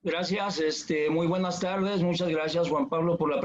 Gracias, muy buenas tardes. Muchas gracias, Juan Pablo, por la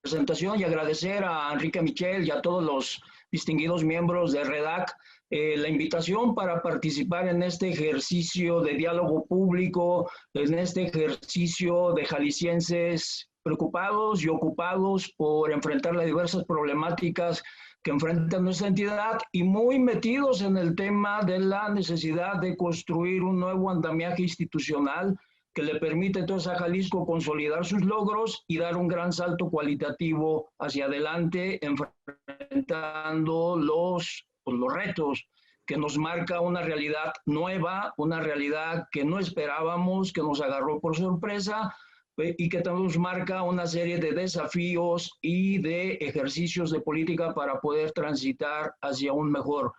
presentación y agradecer a Enrique Michel y a todos los distinguidos miembros de REDAC la invitación para participar en este ejercicio de diálogo público, en este ejercicio de jaliscienses preocupados y ocupados por enfrentar las diversas problemáticas que enfrenta nuestra entidad y muy metidos en el tema de la necesidad de construir un nuevo andamiaje institucional que le permite entonces a Jalisco consolidar sus logros y dar un gran salto cualitativo hacia adelante, enfrentando los retos que nos marca una realidad nueva, una realidad que no esperábamos, que nos agarró por sorpresa y que también nos marca una serie de desafíos y de ejercicios de política para poder transitar hacia un mejor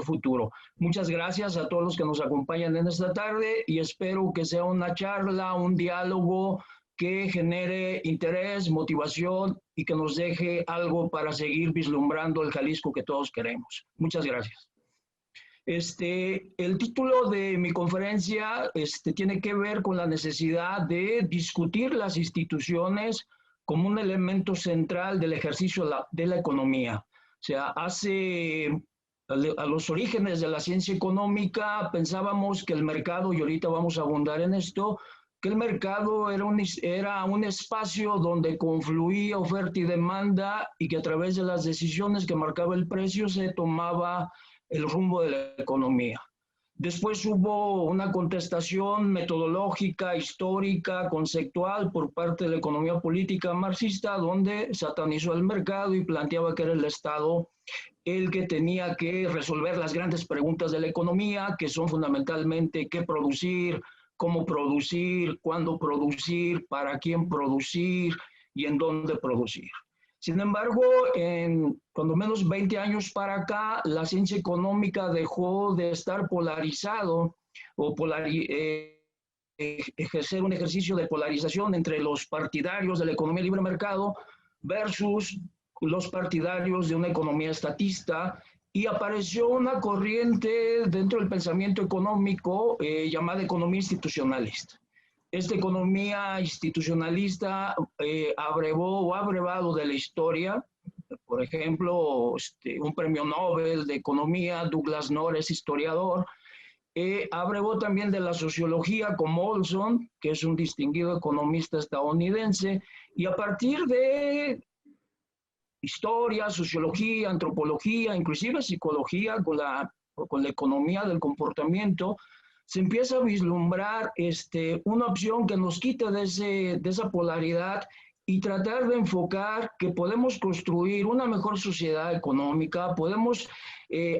futuro. Muchas gracias a todos los que nos acompañan en esta tarde y espero que sea una charla, un diálogo que genere interés, motivación y que nos deje algo para seguir vislumbrando el Jalisco que todos queremos. Muchas gracias. El título de mi conferencia tiene que ver con la necesidad de discutir las instituciones como un elemento central del ejercicio de la economía. O sea, a los orígenes de la ciencia económica pensábamos que el mercado, y ahorita vamos a abundar en esto, que el mercado era un espacio donde confluía oferta y demanda y que a través de las decisiones que marcaba el precio se tomaba el rumbo de la economía. Después hubo una contestación metodológica, histórica, conceptual por parte de la economía política marxista, donde satanizó el mercado y planteaba que era el Estado el que tenía que resolver las grandes preguntas de la economía, que son fundamentalmente qué producir, cómo producir, cuándo producir, para quién producir y en dónde producir. Sin embargo, en cuando menos 20 años para acá, la ciencia económica dejó de estar polarizado o ejercer un ejercicio de polarización entre los partidarios de la economía libre mercado versus los partidarios de una economía estatista y apareció una corriente dentro del pensamiento económico llamada economía institucionalista. Esta economía institucionalista abrevó o ha abrevado de la historia, por ejemplo, un premio Nobel de Economía, Douglas North, historiador, abrevó también de la sociología como Olson, que es un distinguido economista estadounidense, y a partir de historia, sociología, antropología, inclusive psicología con la economía del comportamiento, se empieza a vislumbrar una opción que nos quita de esa polaridad y tratar de enfocar que podemos construir una mejor sociedad económica, podemos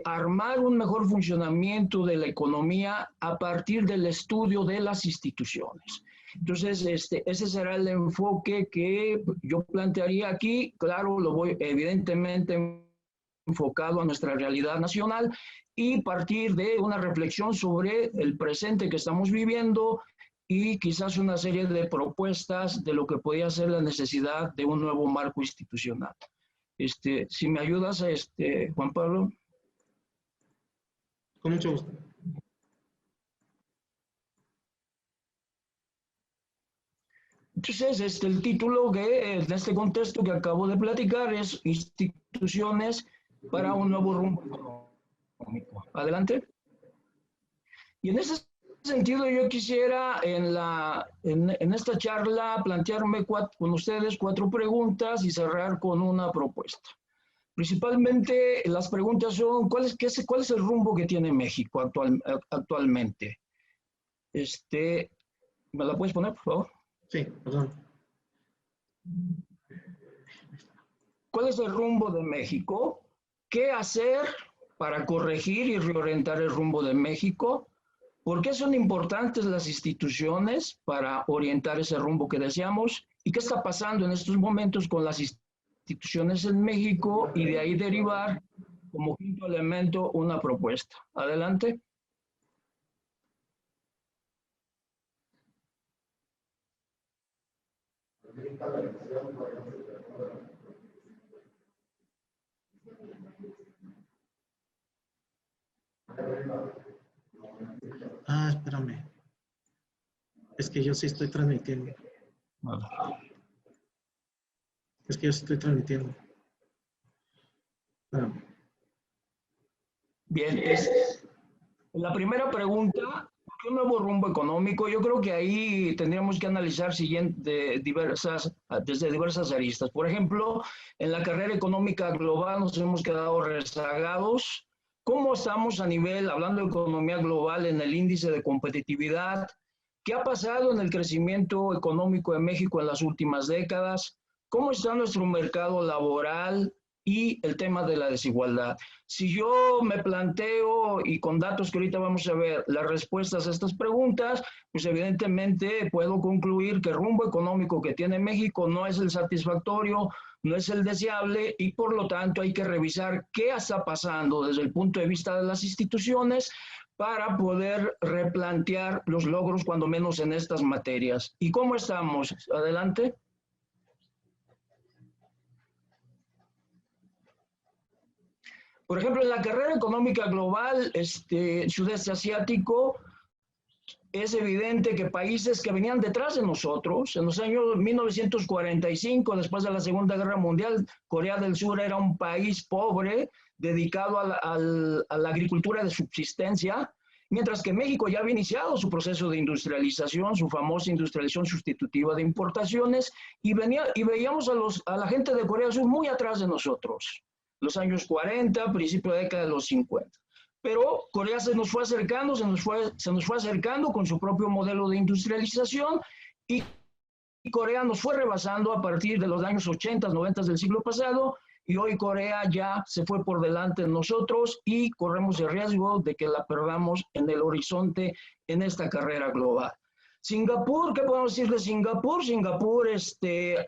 armar un mejor funcionamiento de la economía a partir del estudio de las instituciones. Entonces, ese será el enfoque que yo plantearía aquí. Claro, lo voy evidentemente enfocado a nuestra realidad nacional y partir de una reflexión sobre el presente que estamos viviendo y quizás una serie de propuestas de lo que podría ser la necesidad de un nuevo marco institucional. Si me ayudas, Juan Pablo. Con mucho gusto. Entonces, el título que en este contexto que acabo de platicar es Instituciones para un nuevo rumbo económico. Adelante. Y en ese sentido yo quisiera en esta charla plantearme con ustedes 4 preguntas y cerrar con una propuesta. Principalmente las preguntas son, ¿cuál es el rumbo que tiene México actualmente? ¿Me la puedes poner, por favor? Sí, perdón. ¿Cuál es el rumbo de México? ¿Qué hacer para corregir y reorientar el rumbo de México? ¿Por qué son importantes las instituciones para orientar ese rumbo que deseamos? ¿Y qué está pasando en estos momentos con las instituciones en México? Y de ahí derivar como quinto elemento una propuesta. Adelante. Espérame. Es que yo sí estoy transmitiendo. Vale. Es que yo sí estoy transmitiendo. Ah. Bien, la primera pregunta, ¿por qué un nuevo rumbo económico? Yo creo que ahí tendríamos que analizar desde diversas aristas. Por ejemplo, en la carrera económica global nos hemos quedado rezagados. ¿Cómo estamos a nivel, hablando de economía global, en el índice de competitividad? ¿Qué ha pasado en el crecimiento económico de México en las últimas décadas? ¿Cómo está nuestro mercado laboral y el tema de la desigualdad? Si yo me planteo, y con datos que ahorita vamos a ver, las respuestas a estas preguntas, pues evidentemente puedo concluir que el rumbo económico que tiene México no es el satisfactorio, no es el deseable, y por lo tanto hay que revisar qué está pasando desde el punto de vista de las instituciones para poder replantear los logros, cuando menos en estas materias. ¿Y cómo estamos? Adelante. Por ejemplo, en la carrera económica global, sudeste asiático, es evidente que países que venían detrás de nosotros, en los años 1945, después de la Segunda Guerra Mundial, Corea del Sur era un país pobre, dedicado a la agricultura de subsistencia, mientras que México ya había iniciado su proceso de industrialización, su famosa industrialización sustitutiva de importaciones, y veíamos a la gente de Corea del Sur muy atrás de nosotros, los años 40, principio de la década de los 50. Pero Corea se nos fue acercando, se nos fue acercando con su propio modelo de industrialización, y Corea nos fue rebasando a partir de los años 80, 90 del siglo pasado, y hoy Corea ya se fue por delante de nosotros y corremos el riesgo de que la perdamos en el horizonte en esta carrera global. Singapur, ¿qué podemos decir de Singapur? Singapur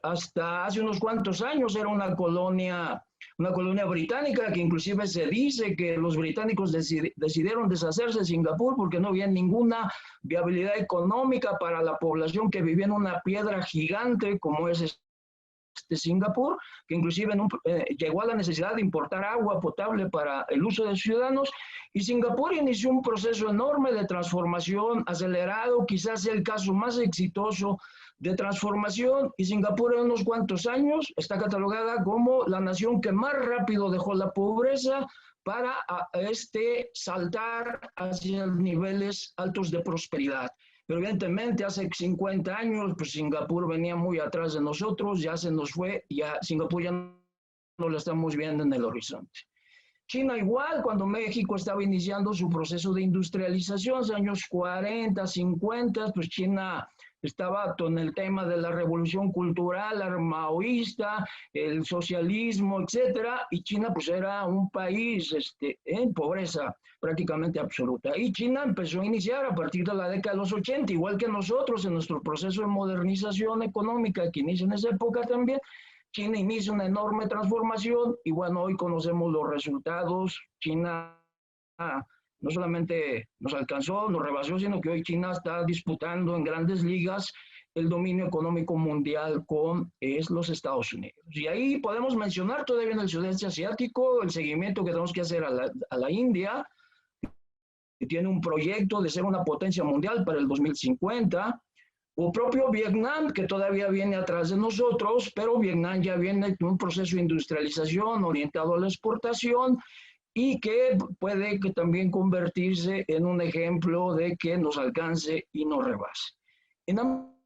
hasta hace unos cuantos años era una colonia británica, que inclusive se dice que los británicos decidieron deshacerse de Singapur porque no había ninguna viabilidad económica para la población que vivía en una piedra gigante como es Singapur, que inclusive llegó a la necesidad de importar agua potable para el uso de sus ciudadanos, y Singapur inició un proceso enorme de transformación acelerado, quizás sea el caso más exitoso de transformación, y Singapur en unos cuantos años está catalogada como la nación que más rápido dejó la pobreza para saltar hacia niveles altos de prosperidad. Pero evidentemente hace 50 años, pues Singapur venía muy atrás de nosotros, ya se nos fue, ya Singapur ya no lo estamos viendo en el horizonte. China igual, cuando México estaba iniciando su proceso de industrialización, en los años 40, 50, pues China estaba con el tema de la revolución cultural, la maoísta, el socialismo, etcétera, y China pues era un país en pobreza prácticamente absoluta. Y China empezó a iniciar a partir de la década de los 80, igual que nosotros en nuestro proceso de modernización económica que inicia en esa época también. China inicia una enorme transformación y bueno, hoy conocemos los resultados. China no solamente nos alcanzó, nos rebasó, sino que hoy China está disputando en grandes ligas el dominio económico mundial con los Estados Unidos. Y ahí podemos mencionar todavía en el sudeste asiático el seguimiento que tenemos que hacer a la India, que tiene un proyecto de ser una potencia mundial para el 2050, o propio Vietnam, que todavía viene atrás de nosotros, pero Vietnam ya viene con un proceso de industrialización orientado a la exportación, y que puede que también convertirse en un ejemplo de que nos alcance y nos rebase. En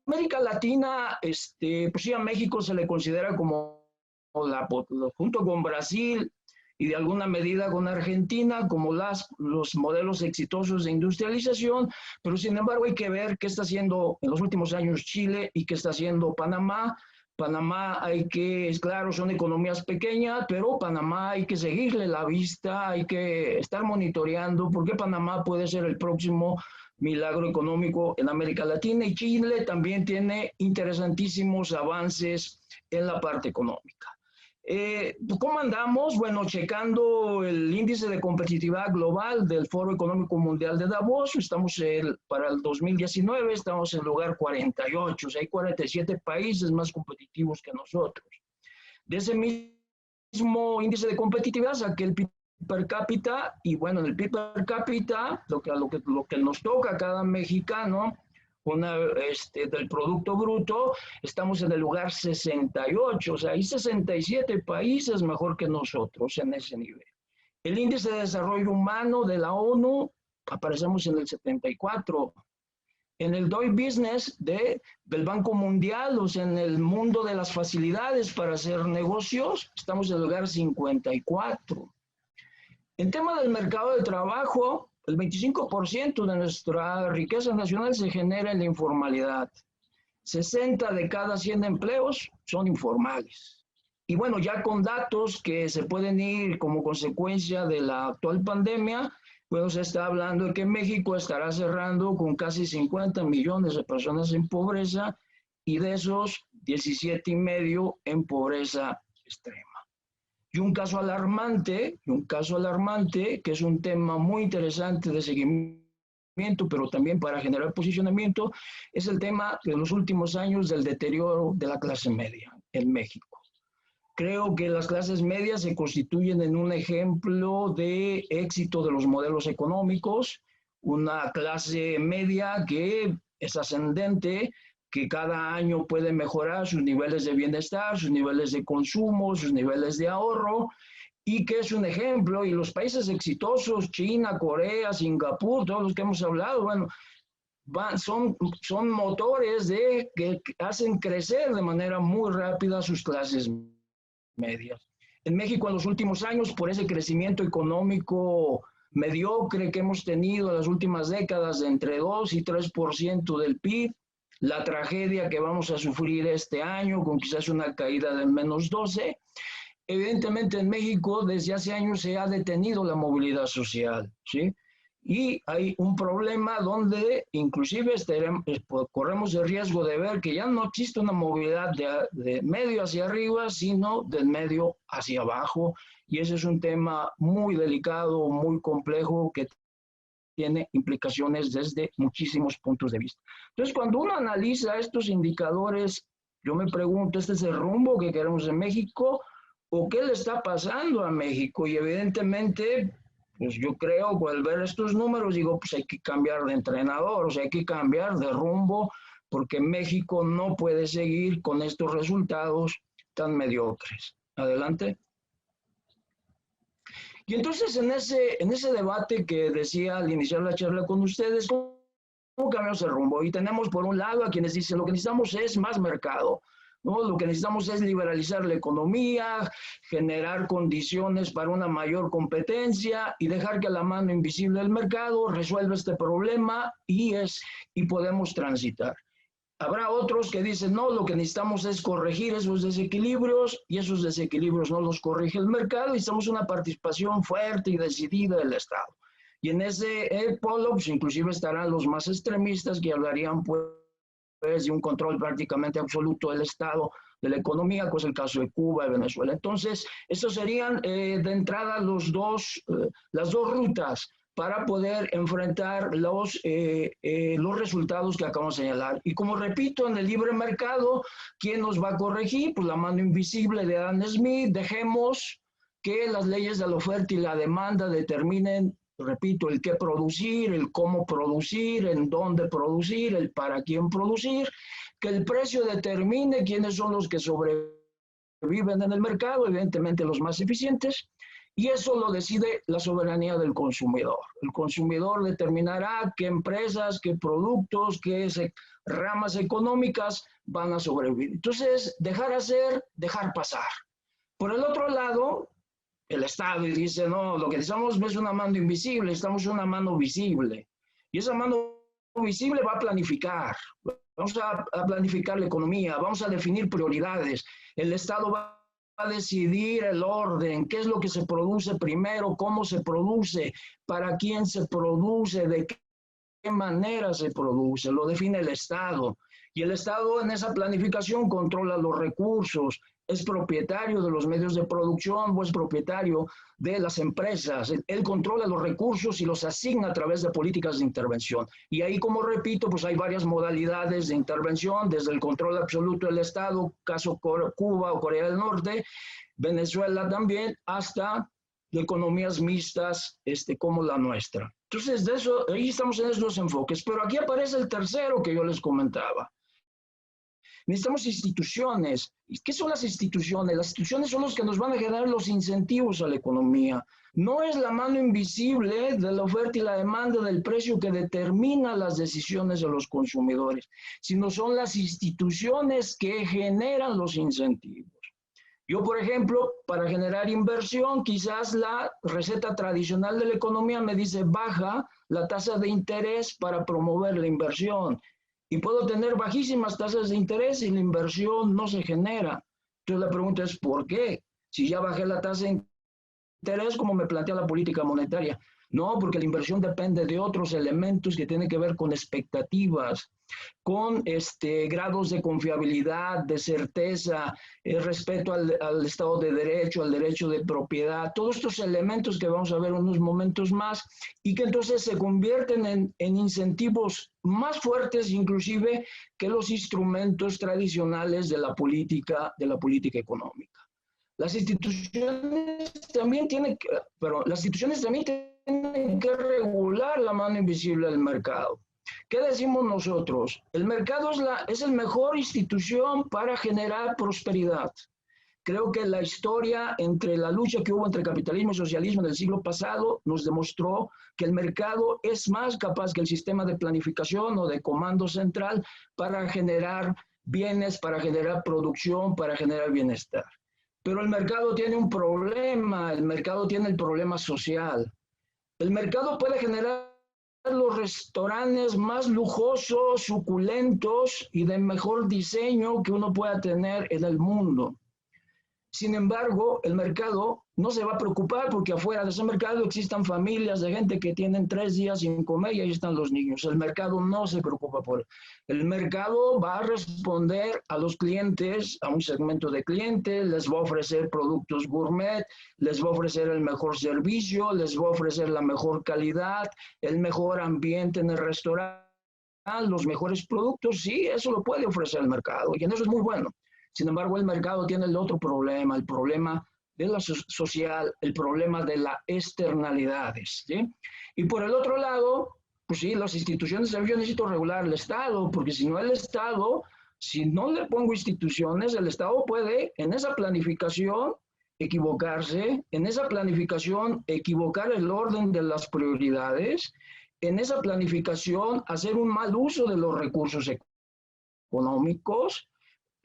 América Latina, pues sí, a México se le considera como, junto con Brasil y de alguna medida con Argentina, como los modelos exitosos de industrialización, pero sin embargo hay que ver qué está haciendo en los últimos años Chile y qué está haciendo Panamá. Panamá es claro, son economías pequeñas, pero Panamá hay que seguirle la vista, hay que estar monitoreando, porque Panamá puede ser el próximo milagro económico en América Latina, y Chile también tiene interesantísimos avances en la parte económica. ¿Cómo andamos? Bueno, checando el índice de competitividad global del Foro Económico Mundial de Davos, estamos para el 2019, estamos en el lugar 48, o sea, hay 47 países más competitivos que nosotros. De ese mismo índice de competitividad saqué el PIB per cápita, y bueno, en el PIB per cápita, lo que nos toca a cada mexicano, del Producto Bruto, estamos en el lugar 68, o sea, hay 67 países mejor que nosotros en ese nivel. El índice de desarrollo humano de la ONU, aparecemos en el 74. En el Doing Business del Banco Mundial, o sea, en el mundo de las facilidades para hacer negocios, estamos en el lugar 54. En tema del mercado de trabajo, el 25% de nuestra riqueza nacional se genera en la informalidad. 60 de cada 100 empleos son informales. Y bueno, ya con datos que se pueden ir como consecuencia de la actual pandemia, pues se está hablando de que México estará cerrando con casi 50 millones de personas en pobreza y de esos 17,5 en pobreza extrema. Y un caso alarmante, que es un tema muy interesante de seguimiento, pero también para generar posicionamiento, es el tema de los últimos años del deterioro de la clase media en México. Creo que las clases medias se constituyen en un ejemplo de éxito de los modelos económicos, una clase media que es ascendente, que cada año puede mejorar sus niveles de bienestar, sus niveles de consumo, sus niveles de ahorro, y que es un ejemplo, y los países exitosos, China, Corea, Singapur, todos los que hemos hablado, bueno, son motores que hacen crecer de manera muy rápida sus clases medias. En México en los últimos años, por ese crecimiento económico mediocre que hemos tenido en las últimas décadas de entre 2 y 3% del PIB, la tragedia que vamos a sufrir este año con quizás una caída de menos 12, evidentemente en México desde hace años se ha detenido la movilidad social, ¿sí? Y hay un problema donde inclusive corremos el riesgo de ver que ya no existe una movilidad de medio hacia arriba, sino del medio hacia abajo. Y ese es un tema muy delicado, muy complejo, que tiene implicaciones desde muchísimos puntos de vista. Entonces, cuando uno analiza estos indicadores, yo me pregunto, ¿este es el rumbo que queremos en México? ¿O qué le está pasando a México? Y evidentemente, pues yo creo, al ver estos números, digo, pues hay que cambiar de entrenador, o sea, hay que cambiar de rumbo, porque México no puede seguir con estos resultados tan mediocres. Adelante. Y entonces en ese debate que decía al iniciar la charla con ustedes, ¿cómo cambiamos el rumbo? Y tenemos por un lado a quienes dicen, lo que necesitamos es más mercado, ¿no? Lo que necesitamos es liberalizar la economía, generar condiciones para una mayor competencia y dejar que la mano invisible del mercado resuelva este problema y podemos transitar. Habrá otros que dicen, no, lo que necesitamos es corregir esos desequilibrios y esos desequilibrios no los corrige el mercado y necesitamos una participación fuerte y decidida del Estado. Y en ese polo, pues inclusive estarán los más extremistas que hablarían pues de un control prácticamente absoluto del Estado de la economía, que es el caso de Cuba y Venezuela. Entonces, estos serían de entrada las dos rutas para poder enfrentar los resultados que acabamos de señalar. Y como repito, en el libre mercado, ¿quién nos va a corregir? Pues la mano invisible de Adam Smith. Dejemos que las leyes de la oferta y la demanda determinen, repito, el qué producir, el cómo producir, en dónde producir, el para quién producir, que el precio determine quiénes son los que sobreviven en el mercado, evidentemente los más eficientes, y eso lo decide la soberanía del consumidor. El consumidor determinará qué empresas, qué productos, qué ramas económicas van a sobrevivir. Entonces, dejar hacer, dejar pasar. Por el otro lado, el Estado dice, no, lo que necesitamos no es una mano invisible, necesitamos una mano visible. Y esa mano visible va a planificar. Vamos a planificar la economía, vamos a definir prioridades. El Estado va a decidir el orden, qué es lo que se produce primero, cómo se produce, para quién se produce, de qué manera se produce, lo define el Estado. Y el Estado en esa planificación controla los recursos, es propietario de los medios de producción o es propietario de las empresas. Él controla los recursos y los asigna a través de políticas de intervención. Y ahí, como repito, pues hay varias modalidades de intervención, desde el control absoluto del Estado, caso Cuba o Corea del Norte, Venezuela también, hasta de economías mixtas como la nuestra. Entonces, de eso, ahí estamos en esos dos enfoques. Pero aquí aparece el tercero que yo les comentaba. Necesitamos instituciones. ¿Qué son las instituciones? Las instituciones son los que nos van a generar los incentivos a la economía. No es la mano invisible de la oferta y la demanda del precio que determina las decisiones de los consumidores, sino son las instituciones que generan los incentivos. Yo, por ejemplo, para generar inversión, quizás la receta tradicional de la economía me dice baja la tasa de interés para promover la inversión. Y puedo tener bajísimas tasas de interés y la inversión no se genera. Entonces la pregunta es, ¿por qué? Si ya bajé la tasa de interés, como me plantea la política monetaria. No, porque la inversión depende de otros elementos que tienen que ver con expectativas, con grados de confiabilidad, de certeza, respeto al Estado de Derecho, al derecho de propiedad, todos estos elementos que vamos a ver unos momentos más y que entonces se convierten en incentivos más fuertes inclusive que los instrumentos tradicionales de la política económica. Las instituciones también tienen que regular la mano invisible del mercado. ¿Qué decimos nosotros? El mercado es la mejor institución para generar prosperidad. Creo que la historia entre la lucha que hubo entre capitalismo y socialismo en el siglo pasado nos demostró que el mercado es más capaz que el sistema de planificación o de comando central para generar bienes, para generar producción, para generar bienestar. Pero el mercado tiene un problema, el mercado tiene el problema social. El mercado puede generar los restaurantes más lujosos, suculentos y de mejor diseño que uno pueda tener en el mundo. Sin embargo, el mercado no se va a preocupar porque afuera de ese mercado existan familias de gente que tienen 3 días sin comer y ahí están los niños. El mercado no se preocupa por eso. El mercado va a responder a los clientes, a un segmento de clientes, les va a ofrecer productos gourmet, les va a ofrecer el mejor servicio, les va a ofrecer la mejor calidad, el mejor ambiente en el restaurante, los mejores productos. Sí, eso lo puede ofrecer el mercado y en eso es muy bueno. Sin embargo, el mercado tiene el otro problema, el problema de la social, el problema de las externalidades, ¿sí? Y por el otro lado, pues sí, las instituciones, yo necesito regular el Estado, porque si no el Estado, si no le pongo instituciones, el Estado puede en esa planificación equivocarse, en esa planificación equivocar el orden de las prioridades, en esa planificación hacer un mal uso de los recursos económicos,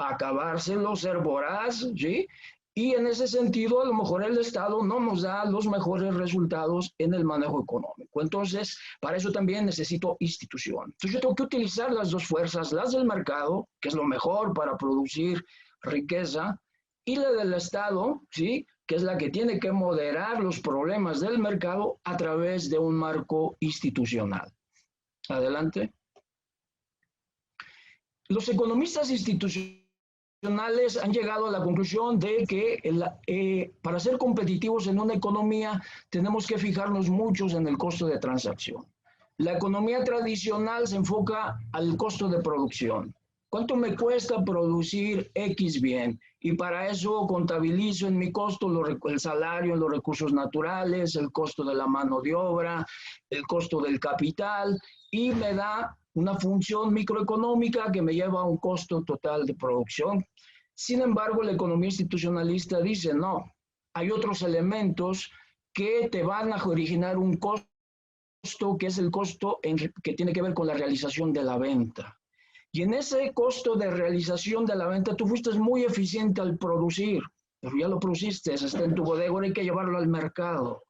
acabárselo, ser voraz, ¿sí? Y en ese sentido, a lo mejor el Estado no nos da los mejores resultados en el manejo económico. Entonces, para eso también necesito institución. Entonces, yo tengo que utilizar las dos fuerzas, las del mercado, que es lo mejor para producir riqueza, y la del Estado, ¿sí? Que es la que tiene que moderar los problemas del mercado a través de un marco institucional. Adelante. Los economistas institucionales han llegado a la conclusión de que para ser competitivos en una economía tenemos que fijarnos mucho en el costo de transacción. La economía tradicional se enfoca al costo de producción. ¿Cuánto me cuesta producir X bien? Y para eso contabilizo en mi costo el salario, los recursos naturales, el costo de la mano de obra, el costo del capital, y me da una función microeconómica que me lleva a un costo total de producción. Sin embargo, la economía institucionalista dice, no, hay otros elementos que te van a originar un costo, que es el costo que tiene que ver con la realización de la venta. Y en ese costo de realización de la venta, tú fuiste muy eficiente al producir, pero ya lo produciste, está en tu bodega, ahora hay que llevarlo al mercado.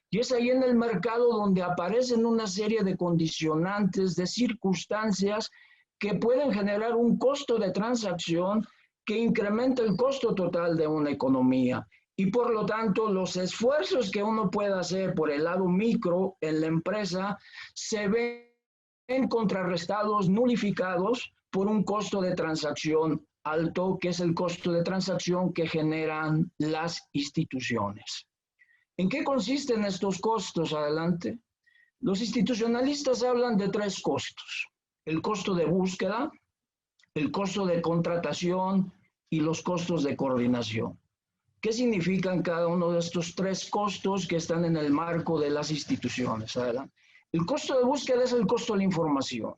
Y es ahí en el mercado donde aparecen una serie de condicionantes, de circunstancias que pueden generar un costo de transacción que incrementa el costo total de una economía. Y por lo tanto, los esfuerzos que uno pueda hacer por el lado micro en la empresa se ven contrarrestados, nulificados por un costo de transacción alto, que es el costo de transacción que generan las instituciones. ¿En qué consisten estos costos? Adelante. Los institucionalistas hablan de 3 costos: el costo de búsqueda, el costo de contratación y los costos de coordinación. ¿Qué significan cada uno de estos tres costos que están en el marco de las instituciones? Adelante. El costo de búsqueda es el costo de la información.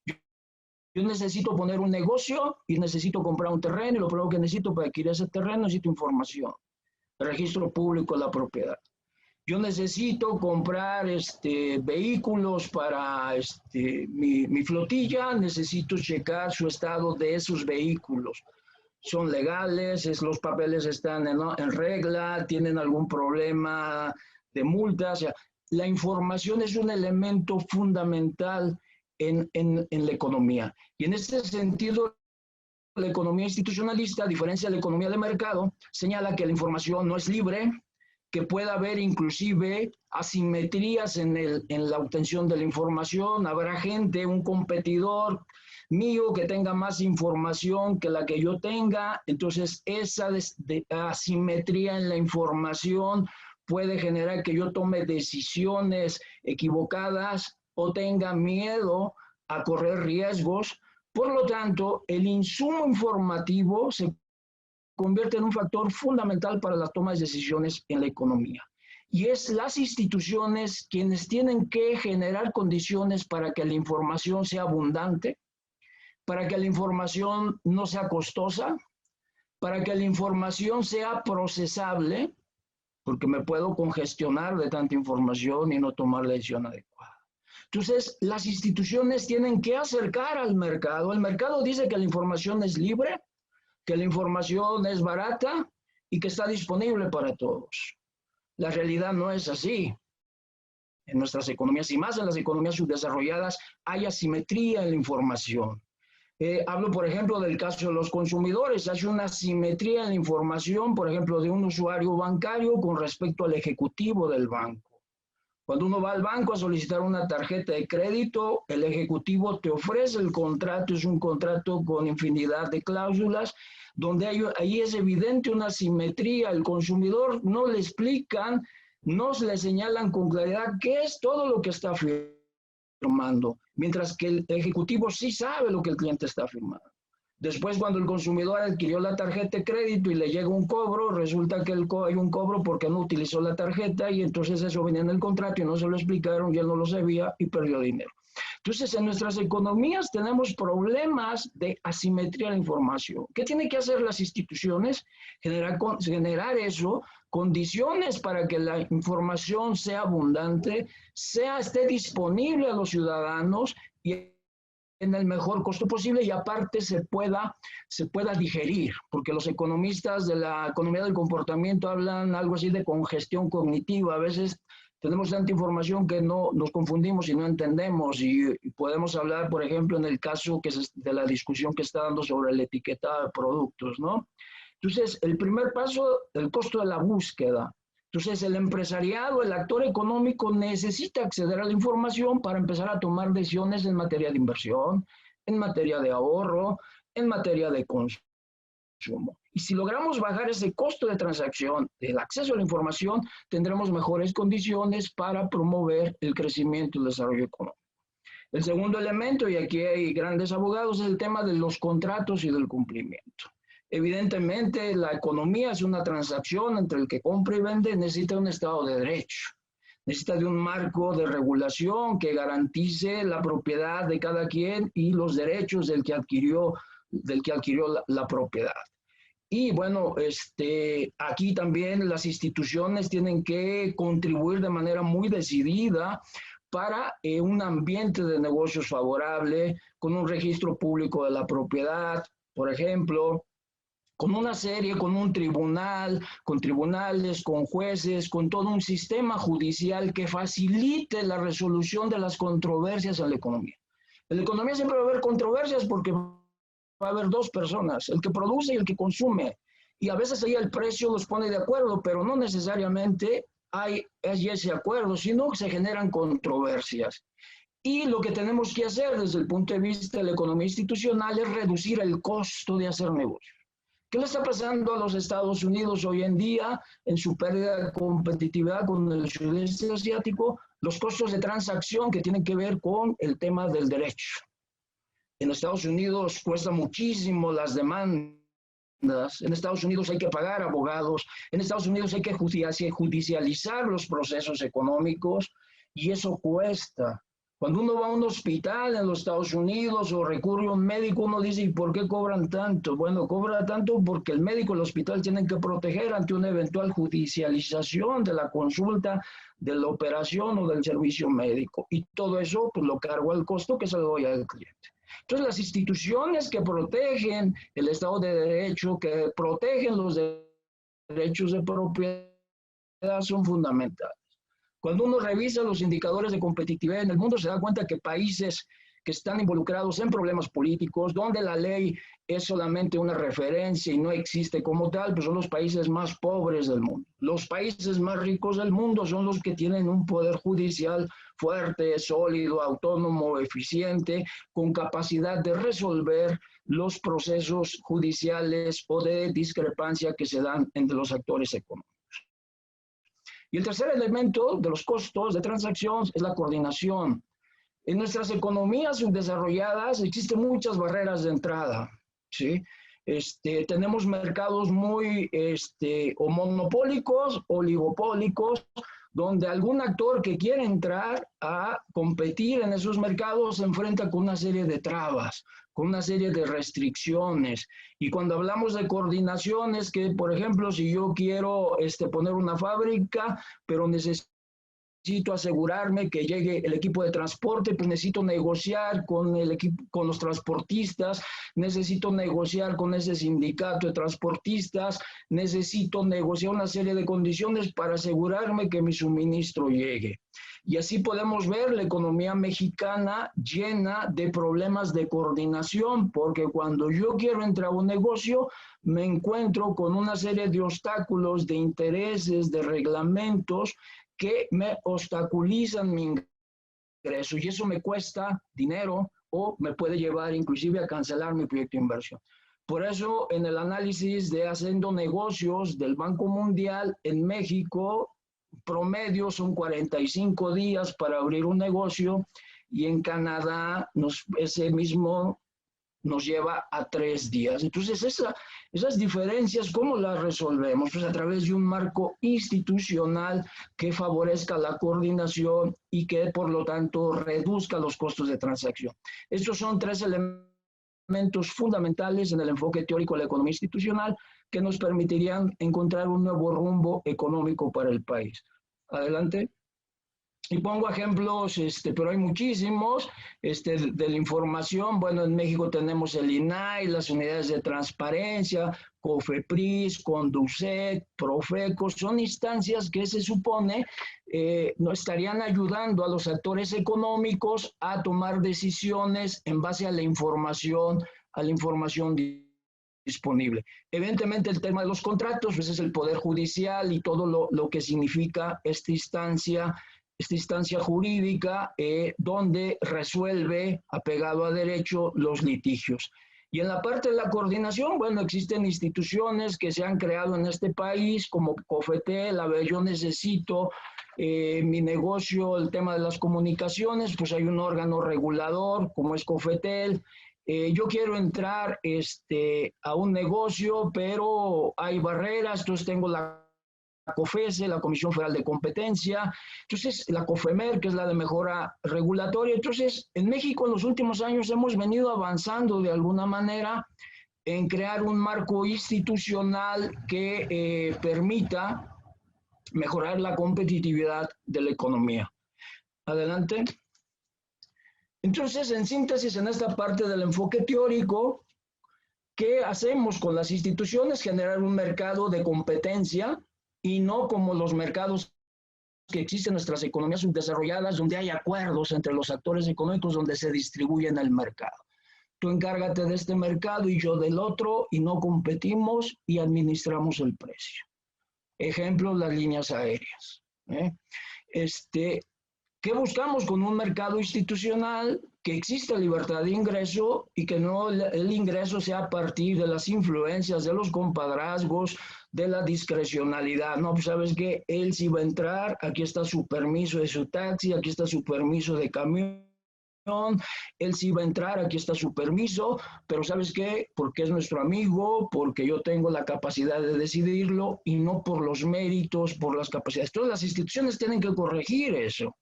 Yo necesito poner un negocio y necesito comprar un terreno, y lo primero que necesito para adquirir ese terreno necesito información, el registro público de la propiedad. Yo necesito comprar vehículos para mi flotilla, necesito checar su estado de esos vehículos. ¿Son legales? ¿Los papeles están en regla? ¿Tienen algún problema de multas? O sea, la información es un elemento fundamental en la economía. Y en este sentido, la economía institucionalista, a diferencia de la economía de mercado, señala que la información no es libre, que puede haber inclusive asimetrías en la obtención de la información. Habrá gente, un competidor mío que tenga más información que la que yo tenga, entonces esa asimetría en la información puede generar que yo tome decisiones equivocadas o tenga miedo a correr riesgos. Por lo tanto, el insumo informativo se convierte en un factor fundamental para la toma de decisiones en la economía. Y es las instituciones quienes tienen que generar condiciones para que la información sea abundante, para que la información no sea costosa, para que la información sea procesable, porque me puedo congestionar de tanta información y no tomar la decisión adecuada. Entonces, las instituciones tienen que acercar al mercado. El mercado dice que la información es libre, que la información es barata y que está disponible para todos. La realidad no es así. En nuestras economías, y más en las economías subdesarrolladas, hay asimetría en la información. Hablo, por ejemplo, del caso de los consumidores. Hay una asimetría en la información, por ejemplo, de un usuario bancario con respecto al ejecutivo del banco. Cuando uno va al banco a solicitar una tarjeta de crédito, el ejecutivo te ofrece el contrato, es un contrato con infinidad de cláusulas, donde ahí es evidente una asimetría. El consumidor no le explican, no le señalan con claridad qué es todo lo que está firmando, mientras que el ejecutivo sí sabe lo que el cliente está firmando. Después, cuando el consumidor adquirió la tarjeta de crédito y le llega un cobro, resulta que hay un cobro porque no utilizó la tarjeta y entonces eso venía en el contrato y no se lo explicaron y él no lo sabía y perdió dinero. Entonces, en nuestras economías tenemos problemas de asimetría de la información. ¿Qué tienen que hacer las instituciones? Generar eso, condiciones para que la información sea abundante, esté disponible a los ciudadanos y en el mejor costo posible y aparte se pueda digerir, porque los economistas de la economía del comportamiento hablan algo así de congestión cognitiva. A veces tenemos tanta información que no nos confundimos y no entendemos, y podemos hablar, por ejemplo, en el caso de la discusión que está dando sobre el etiquetado de productos, ¿no? Entonces, el primer paso, el costo de la búsqueda. Entonces, el empresariado, el actor económico necesita acceder a la información para empezar a tomar decisiones en materia de inversión, en materia de ahorro, en materia de consumo. Y si logramos bajar ese costo de transacción, el acceso a la información, tendremos mejores condiciones para promover el crecimiento y el desarrollo económico. El segundo elemento, y aquí hay grandes abogados, es el tema de los contratos y del cumplimiento. Evidentemente, la economía es una transacción entre el que compra y vende, necesita un Estado de Derecho, necesita de un marco de regulación que garantice la propiedad de cada quien y los derechos del que adquirió la propiedad. Y bueno, aquí también las instituciones tienen que contribuir de manera muy decidida para un ambiente de negocios favorable, con un registro público de la propiedad, por ejemplo, con una serie, con un tribunal, con tribunales, con jueces, con todo un sistema judicial que facilite la resolución de las controversias en la economía. En la economía siempre va a haber controversias porque va a haber dos personas, el que produce y el que consume. Y a veces ahí el precio los pone de acuerdo, pero no necesariamente hay ese acuerdo, sino que se generan controversias. Y lo que tenemos que hacer desde el punto de vista de la economía institucional es reducir el costo de hacer negocios. ¿Qué le está pasando a los Estados Unidos hoy en día en su pérdida de competitividad con el sudeste asiático? Los costos de transacción que tienen que ver con el tema del derecho. En Estados Unidos cuesta muchísimo las demandas En Estados Unidos hay que pagar abogados, en Estados Unidos hay que judicializar los procesos económicos y eso cuesta. Cuando uno va a un hospital en los Estados Unidos o recurre a un médico, uno dice, ¿y por qué cobran tanto? Bueno, cobra tanto porque el médico y el hospital tienen que proteger ante una eventual judicialización de la consulta, de la operación o del servicio médico. Y todo eso pues, lo cargo al costo que se lo doy al cliente. Entonces, las instituciones que protegen el Estado de Derecho, que protegen los derechos de propiedad, son fundamentales. Cuando uno revisa los indicadores de competitividad en el mundo, se da cuenta que países que están involucrados en problemas políticos, donde la ley es solamente una referencia y no existe como tal, pues son los países más pobres del mundo. Los países más ricos del mundo son los que tienen un poder judicial fuerte, sólido, autónomo, eficiente, con capacidad de resolver los procesos judiciales o de discrepancia que se dan entre los actores económicos. Y el tercer elemento de los costos de transacción es la coordinación. En nuestras economías subdesarrolladas existen muchas barreras de entrada, ¿sí? Tenemos mercados muy o monopólicos, oligopólicos, donde algún actor que quiere entrar a competir en esos mercados se enfrenta con una serie de trabas, con una serie de restricciones. Y cuando hablamos de coordinaciones, que por ejemplo, si yo quiero poner una fábrica, pero necesito asegurarme que llegue el equipo de transporte, pues necesito negociar con el equipo, con los transportistas, necesito negociar con ese sindicato de transportistas, necesito negociar una serie de condiciones para asegurarme que mi suministro llegue. Y así podemos ver la economía mexicana llena de problemas de coordinación, porque cuando yo quiero entrar a un negocio, me encuentro con una serie de obstáculos, de intereses, de reglamentos, que me obstaculizan mi ingreso y eso me cuesta dinero o me puede llevar inclusive a cancelar mi proyecto de inversión. Por eso en el análisis de Haciendo Negocios del Banco Mundial en México, promedio son 45 días para abrir un negocio y en Canadá ese mismo nos lleva a 3 días. Entonces, esas diferencias, ¿cómo las resolvemos? Pues a través de un marco institucional que favorezca la coordinación y que, por lo tanto, reduzca los costos de transacción. Estos son 3 elementos fundamentales en el enfoque teórico de la economía institucional que nos permitirían encontrar un nuevo rumbo económico para el país. Adelante. Y pongo ejemplos, pero hay muchísimos, de la información. Bueno, en México tenemos el INAI, las unidades de transparencia, COFEPRIS, CONDUCET, Profeco, son instancias que se supone nos estarían ayudando a los actores económicos a tomar decisiones en base a la información disponible. Evidentemente el tema de los contratos, pues es el Poder Judicial y todo lo que significa esta instancia jurídica donde resuelve, apegado a derecho, los litigios. Y en la parte de la coordinación, bueno, existen instituciones que se han creado en este país, como COFETEL, Yo Necesito, Mi Negocio, el tema de las comunicaciones, pues hay un órgano regulador, como es COFETEL. Yo quiero entrar a un negocio, pero hay barreras, entonces tengo la COFESE, la Comisión Federal de Competencia, entonces la COFEMER, que es la de mejora regulatoria. Entonces, en México en los últimos años hemos venido avanzando de alguna manera en crear un marco institucional que permita mejorar la competitividad de la economía. Adelante. Entonces, en síntesis, en esta parte del enfoque teórico, ¿qué hacemos con las instituciones? Generar un mercado de competencia y no como los mercados que existen en nuestras economías subdesarrolladas, donde hay acuerdos entre los actores económicos donde se distribuyen el mercado. Tú encárgate de este mercado y yo del otro, y no competimos y administramos el precio. Ejemplo, las líneas aéreas. ¿Qué buscamos con un mercado institucional? Que exista libertad de ingreso y que no el ingreso sea a partir de las influencias, de los compadrazgos, de la discrecionalidad. No, pues sabes que él sí va a entrar, aquí está su permiso de su taxi, aquí está su permiso de camión, él sí va a entrar, aquí está su permiso, pero ¿sabes qué? Porque es nuestro amigo, porque yo tengo la capacidad de decidirlo y no por los méritos, por las capacidades. Todas las instituciones tienen que corregir eso.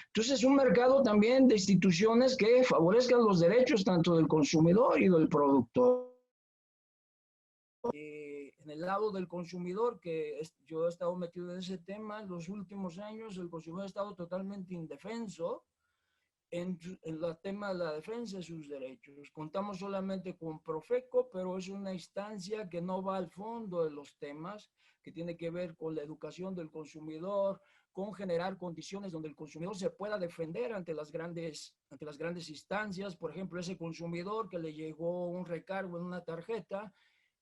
Entonces, un mercado también de instituciones que favorezcan los derechos tanto del consumidor y del productor. En el lado del consumidor, que yo he estado metido en ese tema en los últimos años, el consumidor ha estado totalmente indefenso en el tema de la defensa de sus derechos. Contamos solamente con Profeco, pero es una instancia que no va al fondo de los temas, que tiene que ver con la educación del consumidor, con generar condiciones donde el consumidor se pueda defender ante las grandes instancias. Por ejemplo, ese consumidor que le llegó un recargo en una tarjeta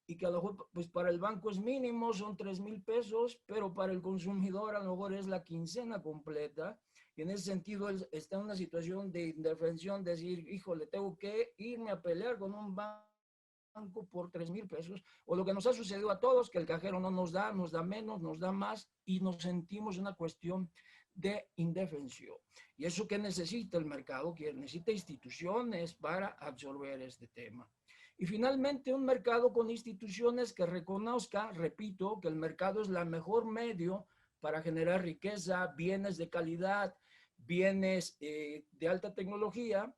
y que a lo mejor pues para el banco es mínimo, son 3,000 pesos, pero para el consumidor a lo mejor es la quincena completa. Y en ese sentido él está en una situación de indefensión, de decir, híjole, tengo que irme a pelear con un banco por 3,000 pesos, o lo que nos ha sucedido a todos, que el cajero no nos da menos, nos da más, y nos sentimos en una cuestión de indefensión. ¿Y eso qué necesita el mercado? Que necesita instituciones para absorber este tema. Y finalmente, un mercado con instituciones que reconozca, repito, que el mercado es el mejor medio para generar riqueza, bienes de calidad, bienes de alta tecnología,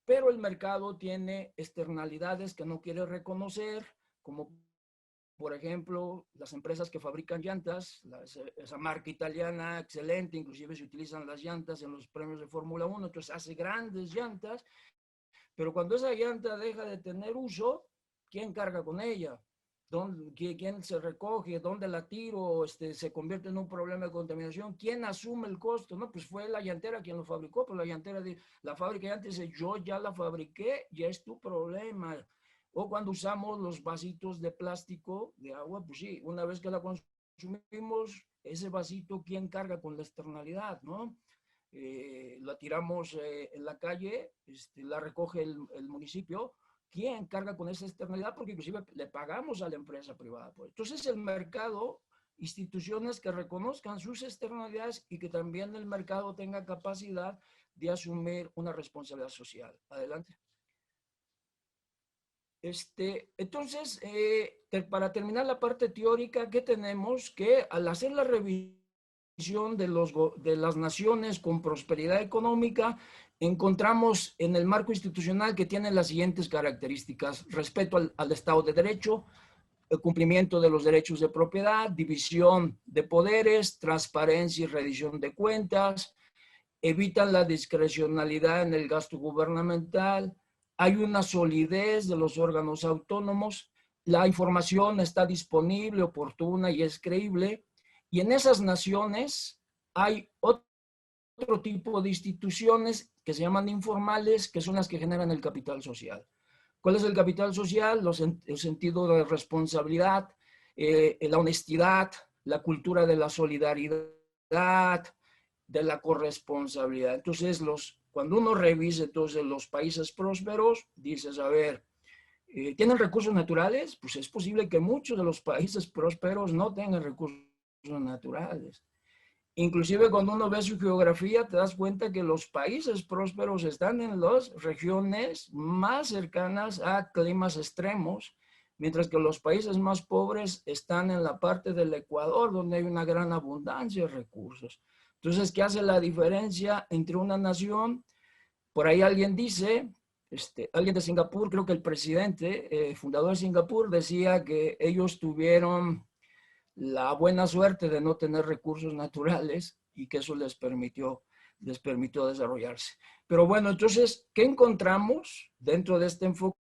pero el mercado tiene externalidades que no quiere reconocer, como por ejemplo, las empresas que fabrican llantas, esa marca italiana excelente, inclusive se utilizan las llantas en los premios de Fórmula 1, entonces hace grandes llantas, pero cuando esa llanta deja de tener uso, ¿quién carga con ella? ¿Quién se recoge? ¿Dónde la tiro? Se convierte en un problema de contaminación. ¿Quién asume el costo? No, pues fue la llantera quien lo fabricó, pero la fábrica ya antes dice, yo ya la fabriqué, ya es tu problema. O cuando usamos los vasitos de plástico de agua, pues sí, una vez que la consumimos, ese vasito, ¿quién carga con la externalidad, no? La tiramos en la calle, la recoge el municipio. ¿Quién carga con esa externalidad? Porque inclusive le pagamos a la empresa privada. Entonces el mercado, instituciones que reconozcan sus externalidades y que también el mercado tenga capacidad de asumir una responsabilidad social. Adelante. Entonces, para terminar la parte teórica, ¿qué tenemos? Que al hacer la revisión de las naciones con prosperidad económica, encontramos en el marco institucional que tiene las siguientes características: respeto al Estado de Derecho, el cumplimiento de los derechos de propiedad, división de poderes, transparencia y rendición de cuentas, evitan la discrecionalidad en el gasto gubernamental, hay una solidez de los órganos autónomos, la información está disponible, oportuna y es creíble. Y en esas naciones hay otro tipo de instituciones que se llaman informales, que son las que generan el capital social. ¿Cuál es el capital social? El sentido de responsabilidad, la honestidad, la cultura de la solidaridad, de la corresponsabilidad. Entonces, cuando uno revisa entonces los países prósperos, dices, a ver, ¿tienen recursos naturales? Pues es posible que muchos de los países prósperos no tengan recursos naturales. Inclusive cuando uno ve su geografía, te das cuenta que los países prósperos están en las regiones más cercanas a climas extremos, mientras que los países más pobres están en la parte del Ecuador, donde hay una gran abundancia de recursos. Entonces, ¿qué hace la diferencia entre una nación? Por ahí alguien dice, alguien de Singapur, creo que el presidente, fundador de Singapur, decía que ellos tuvieron la buena suerte de no tener recursos naturales y que eso les permitió desarrollarse. Pero bueno, entonces, ¿qué encontramos dentro de este enfoque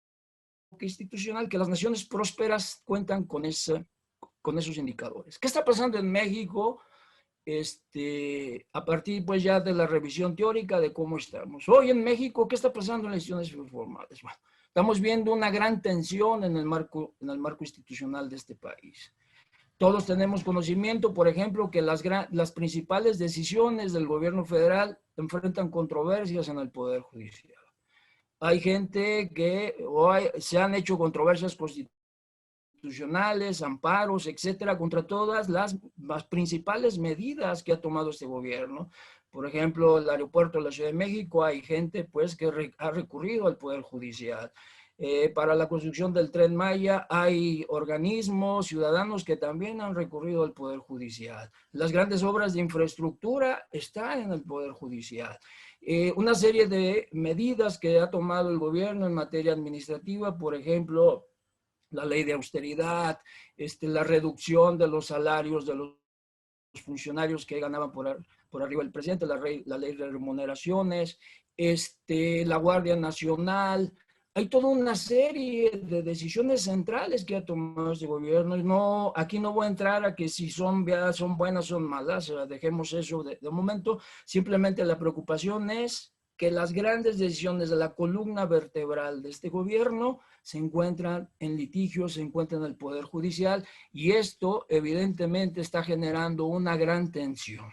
institucional? Que las naciones prósperas cuentan con esos indicadores. ¿Qué está pasando en México? A partir pues ya de la revisión teórica de cómo estamos. Hoy en México, ¿qué está pasando en las instituciones formales? Bueno, estamos viendo una gran tensión en el marco institucional de este país. Todos tenemos conocimiento, por ejemplo, que las principales decisiones del gobierno federal enfrentan controversias en el Poder Judicial. Hay gente que se han hecho controversias constitucionales constitucionales, amparos, etcétera, contra todas las principales medidas que ha tomado este gobierno. Por ejemplo, el aeropuerto de la Ciudad de México, hay gente pues que ha recurrido al Poder Judicial. Para la construcción del Tren Maya hay organismos ciudadanos que también han recurrido al Poder Judicial. Las grandes obras de infraestructura están en el Poder Judicial. Una serie de medidas que ha tomado el gobierno en materia administrativa, por ejemplo, la ley de austeridad, la reducción de los salarios de los funcionarios que ganaban por arriba del presidente, la ley de remuneraciones, la Guardia Nacional. Hay toda una serie de decisiones centrales que ha tomado este gobierno. Y no, aquí no voy a entrar a que si son buenas o son malas, dejemos eso de momento. Simplemente la preocupación es que las grandes decisiones de la columna vertebral de este gobierno se encuentran en litigio, se encuentran en el Poder Judicial, y esto evidentemente está generando una gran tensión.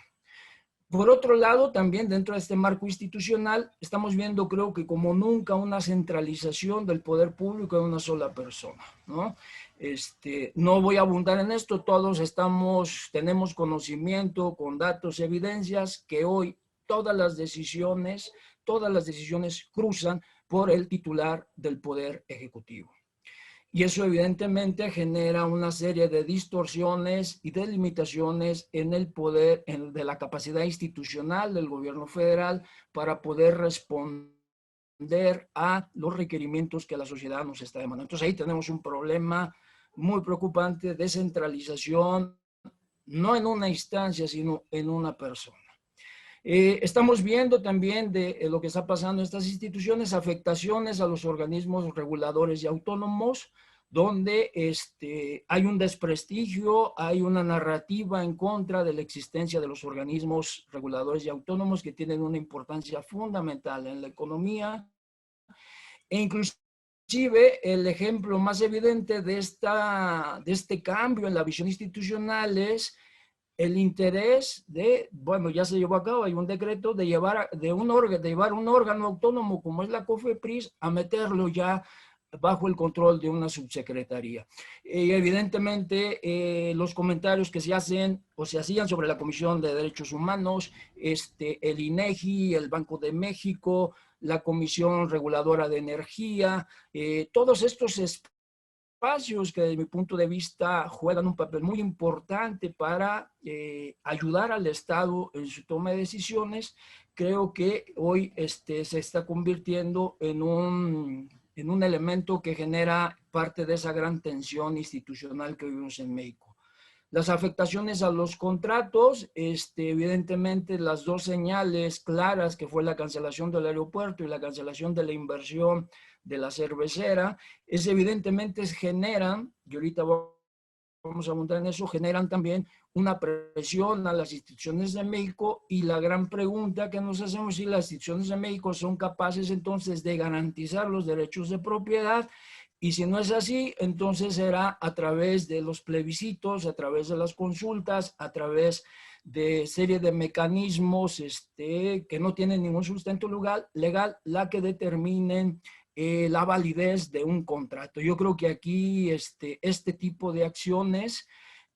Por otro lado, también dentro de este marco institucional, estamos viendo, creo que como nunca, una centralización del poder público en una sola persona, ¿no? No voy a abundar en esto, todos tenemos conocimiento con datos, evidencias, que hoy todas las decisiones cruzan por el titular del Poder Ejecutivo. Y eso evidentemente genera una serie de distorsiones y de limitaciones en el poder, de la capacidad institucional del gobierno federal para poder responder a los requerimientos que la sociedad nos está demandando. Entonces ahí tenemos un problema muy preocupante de centralización, no en una instancia, sino en una persona. Estamos viendo también de lo que está pasando en estas instituciones, afectaciones a los organismos reguladores y autónomos, donde hay un desprestigio, hay una narrativa en contra de la existencia de los organismos reguladores y autónomos que tienen una importancia fundamental en la economía. E inclusive el ejemplo más evidente de este cambio en la visión institucional es el interés bueno, ya se llevó a cabo, hay un decreto de llevar un órgano autónomo como es la COFEPRIS a meterlo ya bajo el control de una subsecretaría. Evidentemente, los comentarios que se hacen o se hacían sobre la Comisión de Derechos Humanos, el INEGI, el Banco de México, la Comisión Reguladora de Energía, todos estos espacios que desde mi punto de vista juegan un papel muy importante para ayudar al Estado en su toma de decisiones, creo que hoy se está convirtiendo en un elemento que genera parte de esa gran tensión institucional que vivimos en México. Las afectaciones a los contratos, evidentemente las dos señales claras que fue la cancelación del aeropuerto y la cancelación de la inversión de la cervecera, evidentemente generan, y ahorita vamos a montar en eso, generan también una presión a las instituciones de México, y la gran pregunta que nos hacemos es si las instituciones de México son capaces entonces de garantizar los derechos de propiedad. Y si no es así, entonces será a través de los plebiscitos, a través de las consultas, a través de serie de mecanismos que no tienen ningún sustento legal, la que determinen la validez de un contrato. Yo creo que aquí este tipo de acciones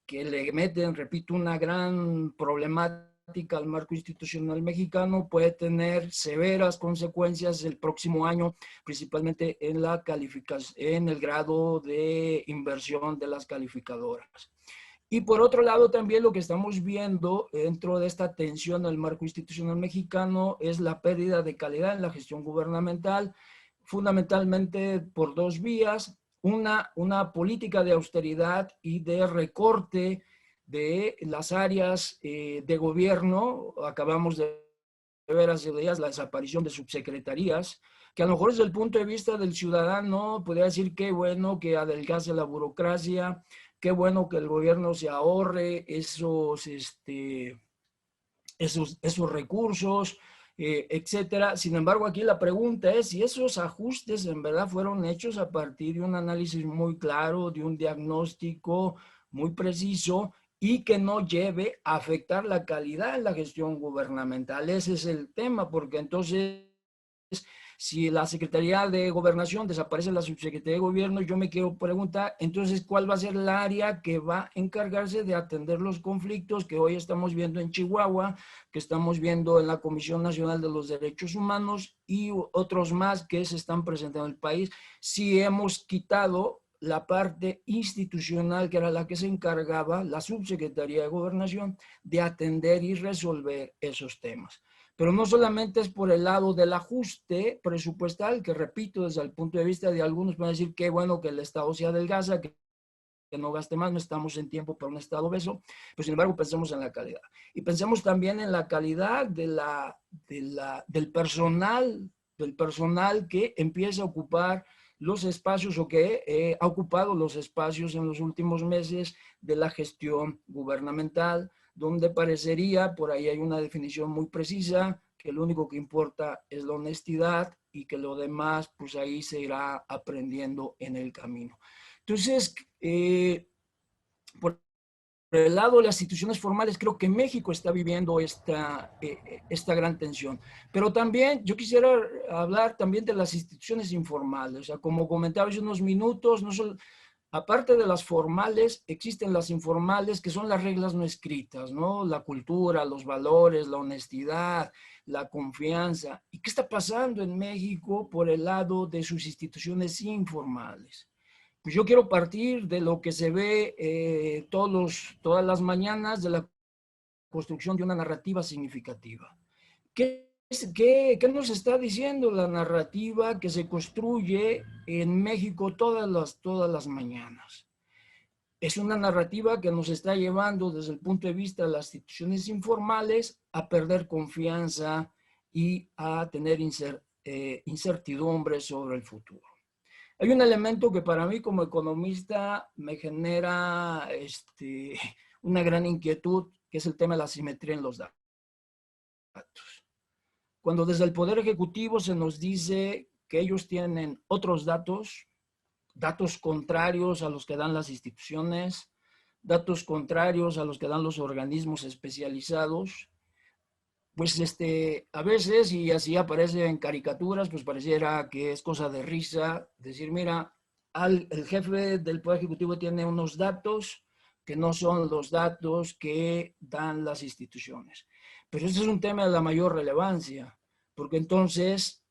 que le meten, repito, una gran problemática al marco institucional mexicano puede tener severas consecuencias el próximo año, principalmente en la calificación, en el grado de inversión de las calificadoras. Y por otro lado, también lo que estamos viendo dentro de esta tensión al marco institucional mexicano es la pérdida de calidad en la gestión gubernamental, fundamentalmente por dos vías: una política de austeridad y de recorte de las áreas de gobierno. Acabamos de ver hace días la desaparición de subsecretarías, que a lo mejor desde el punto de vista del ciudadano podría decir qué bueno que adelgace la burocracia, qué bueno que el gobierno se ahorre esos recursos, etcétera. Sin embargo, aquí la pregunta es si esos ajustes en verdad fueron hechos a partir de un análisis muy claro, de un diagnóstico muy preciso, y que no lleve a afectar la calidad de la gestión gubernamental. Ese es el tema, porque entonces Si la Secretaría de Gobernación desaparece la Subsecretaría de Gobierno, yo me quiero preguntar, entonces, ¿cuál va a ser el área que va a encargarse de atender los conflictos que hoy estamos viendo en Chihuahua, que estamos viendo en la Comisión Nacional de los Derechos Humanos y otros más que se están presentando en el país? Si hemos quitado la parte institucional, que era la que se encargaba, la Subsecretaría de Gobernación, de atender y resolver esos temas. Pero no solamente es por el lado del ajuste presupuestal, que repito, desde el punto de vista de algunos van a decir que bueno que el Estado se adelgaza, que no gaste más, no estamos en tiempo para un Estado obeso, pero sin embargo pensemos en la calidad. Y pensemos también en la calidad del personal que empieza a ocupar los espacios o que ha ocupado los espacios en los últimos meses de la gestión gubernamental, donde parecería, por ahí hay una definición muy precisa, que lo único que importa es la honestidad y que lo demás, pues ahí se irá aprendiendo en el camino. Entonces, por el lado de las instituciones formales, creo que México está viviendo esta gran tensión. Pero también yo quisiera hablar también de las instituciones informales. O sea, como comentaba hace unos minutos, no solo, aparte de las formales, existen las informales, que son las reglas no escritas, ¿no? La cultura, los valores, la honestidad, la confianza. ¿Y qué está pasando en México por el lado de sus instituciones informales? Pues yo quiero partir de lo que se ve todas las mañanas, de la construcción de una narrativa significativa. ¿Qué nos está diciendo la narrativa que se construye en México todas las mañanas? Es una narrativa que nos está llevando desde el punto de vista de las instituciones informales a perder confianza y a tener incertidumbre sobre el futuro. Hay un elemento que para mí como economista me genera una gran inquietud, que es el tema de la asimetría en los datos. Cuando desde el Poder Ejecutivo se nos dice que ellos tienen otros datos contrarios a los que dan las instituciones, datos contrarios a los que dan los organismos especializados, pues a veces, y así aparece en caricaturas, pues pareciera que es cosa de risa, decir, mira, el jefe del Poder Ejecutivo tiene unos datos que no son los datos que dan las instituciones. Pero este es un tema de la mayor relevancia, porque entonces,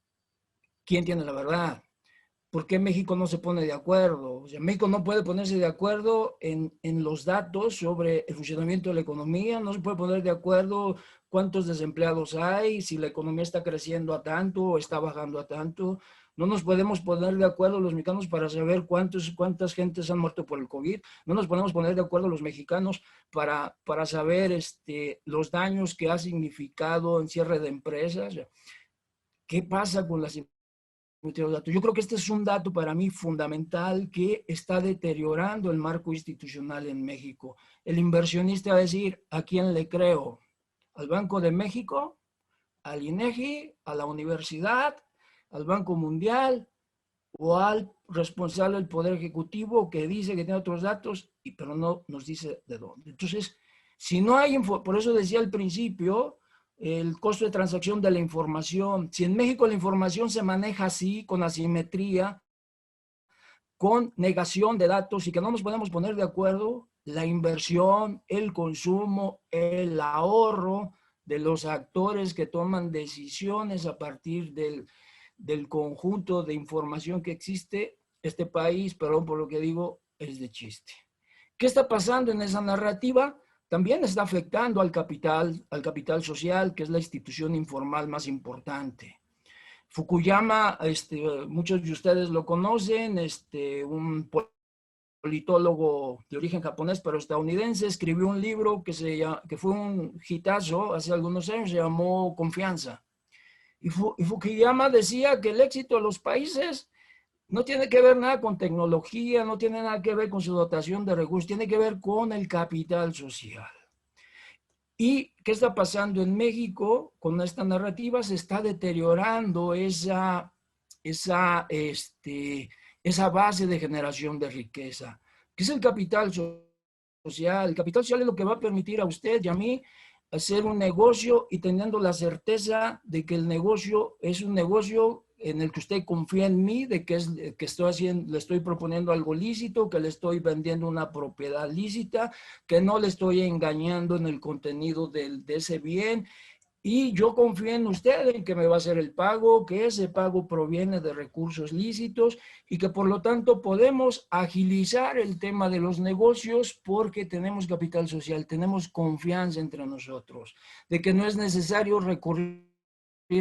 ¿quién tiene la verdad? ¿Por qué México no se pone de acuerdo? O sea, México no puede ponerse de acuerdo en los datos sobre el funcionamiento de la economía, no se puede poner de acuerdo cuántos desempleados hay, si la economía está creciendo a tanto o está bajando a tanto. No nos podemos poner de acuerdo los mexicanos para saber cuántas gentes han muerto por el COVID. No nos podemos poner de acuerdo los mexicanos para saber los daños que ha significado en cierre de empresas. ¿Qué pasa con las yo creo que este es un dato para mí fundamental que está deteriorando el marco institucional en México. El inversionista va a decir, ¿a quién le creo? ¿Al Banco de México? ¿Al INEGI? ¿A la universidad? ¿Al Banco Mundial? ¿O al responsable del Poder Ejecutivo que dice que tiene otros datos, pero no nos dice de dónde? Entonces, si no hay, por eso decía al principio, el costo de transacción de la información. Si en México la información se maneja así, con asimetría, con negación de datos y que no nos podemos poner de acuerdo, la inversión, el consumo, el ahorro de los actores que toman decisiones a partir del conjunto de información que existe, este país, perdón por lo que digo, es de chiste. ¿Qué está pasando en esa narrativa? También está afectando al capital social, que es la institución informal más importante. Fukuyama, muchos de ustedes lo conocen, un politólogo de origen japonés pero estadounidense, escribió un libro que fue un hitazo hace algunos años, se llamó Confianza. Y Fukuyama decía que el éxito de los países no tiene que ver nada con tecnología, no tiene nada que ver con su dotación de recursos, tiene que ver con el capital social. ¿Y qué está pasando en México con esta narrativa? Se está deteriorando esa base de generación de riqueza, que es el capital social. El capital social es lo que va a permitir a usted y a mí hacer un negocio y teniendo la certeza de que el negocio es un negocio en el que usted confía en mí, de que, que estoy haciendo, le estoy proponiendo algo lícito, que le estoy vendiendo una propiedad lícita, que no le estoy engañando en el contenido de ese bien. Y yo confío en usted, en que me va a hacer el pago, que ese pago proviene de recursos lícitos y que por lo tanto podemos agilizar el tema de los negocios porque tenemos capital social, tenemos confianza entre nosotros, de que no es necesario recurrir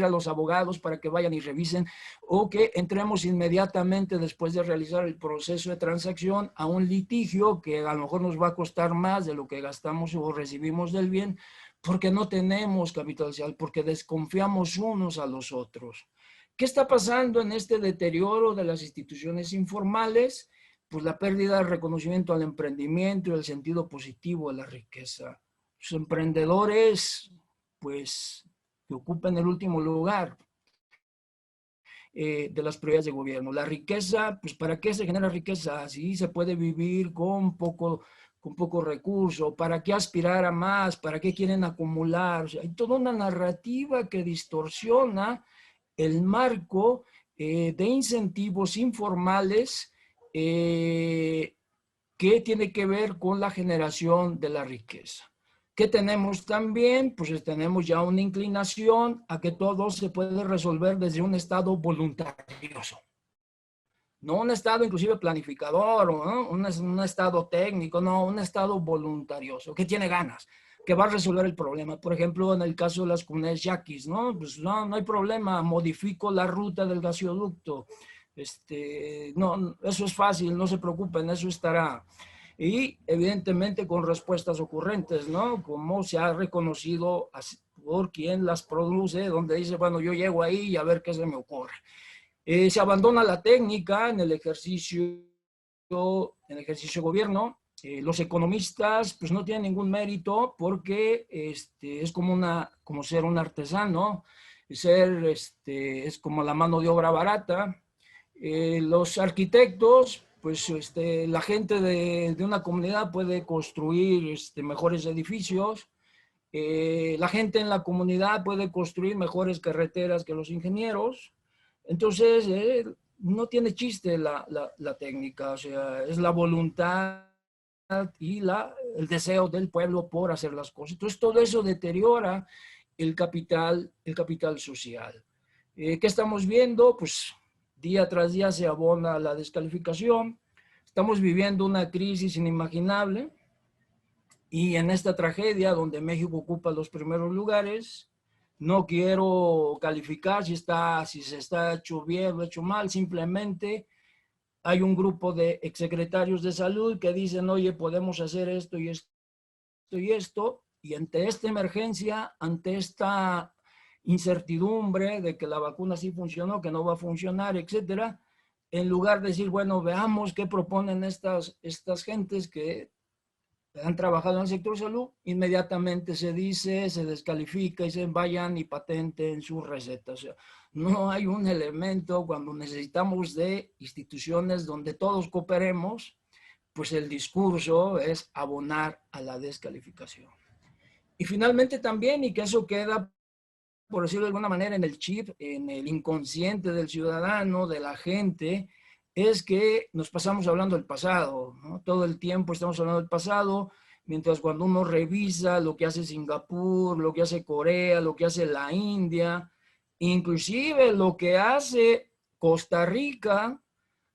a los abogados para que vayan y revisen o que entremos inmediatamente después de realizar el proceso de transacción a un litigio que a lo mejor nos va a costar más de lo que gastamos o recibimos del bien, porque no tenemos capital social, porque desconfiamos unos a los otros. ¿Qué está pasando en este deterioro de las instituciones informales? Pues la pérdida de reconocimiento al emprendimiento y el sentido positivo de la riqueza. Los emprendedores, pues, que ocupan el último lugar de las prioridades de gobierno. La riqueza, pues ¿para qué se genera riqueza? Así se puede vivir con poco recurso. ¿Para qué aspirar a más? ¿Para qué quieren acumular? O sea, hay toda una narrativa que distorsiona el marco de incentivos informales que tiene que ver con la generación de la riqueza. ¿Qué tenemos también? Pues tenemos ya una inclinación a que todo se puede resolver desde un estado voluntarioso. No un estado inclusive planificador, ¿no? un estado técnico, no, un estado voluntarioso, que tiene ganas, que va a resolver el problema. Por ejemplo, en el caso de las comunidades yaquis, ¿no? Pues no hay problema, modifico la ruta del gasoducto. No, eso es fácil, no se preocupen, eso estará. Y evidentemente con respuestas ocurrentes, ¿no? Como se ha reconocido por quien las produce, donde dice, bueno, yo llego ahí y a ver qué se me ocurre. Se abandona la técnica en el ejercicio gobierno. Los economistas pues no tienen ningún mérito porque es como ser un artesano, es como la mano de obra barata. Los arquitectos, pues la gente de una comunidad puede construir mejores edificios. La gente en la comunidad puede construir mejores carreteras que los ingenieros. Entonces, no tiene chiste la técnica, o sea, es la voluntad y el deseo del pueblo por hacer las cosas. Entonces, todo eso deteriora el capital social. ¿Qué estamos viendo? Pues día tras día se abona la descalificación. Estamos viviendo una crisis inimaginable. Y en esta tragedia donde México ocupa los primeros lugares, no quiero calificar si se está hecho bien o hecho mal, simplemente hay un grupo de exsecretarios de salud que dicen, oye, podemos hacer esto y esto y esto, y ante esta emergencia, ante esta incertidumbre de que la vacuna sí funcionó, que no va a funcionar, etcétera, en lugar de decir, bueno, veamos qué proponen estas gentes que han trabajado en el sector salud, inmediatamente se dice, se descalifica y se vayan y patenten sus recetas. O sea, no hay un elemento cuando necesitamos de instituciones donde todos cooperemos, pues el discurso es abonar a la descalificación. Y finalmente también, y que eso queda, por decirlo de alguna manera, en el chip, en el inconsciente del ciudadano, de la gente, es que nos pasamos hablando del pasado, ¿no? Todo el tiempo estamos hablando del pasado, mientras cuando uno revisa lo que hace Singapur, lo que hace Corea, lo que hace la India, inclusive lo que hace Costa Rica,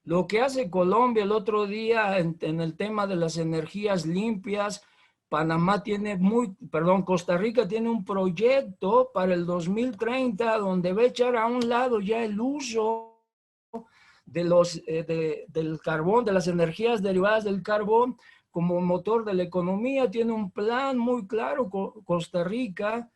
lo que hace Colombia el otro día en el tema de las energías limpias. Costa Rica tiene un proyecto para el 2030 donde va a echar a un lado ya el uso del carbón, de las energías derivadas del carbón como motor de la economía. Tiene un plan muy claro Costa Rica.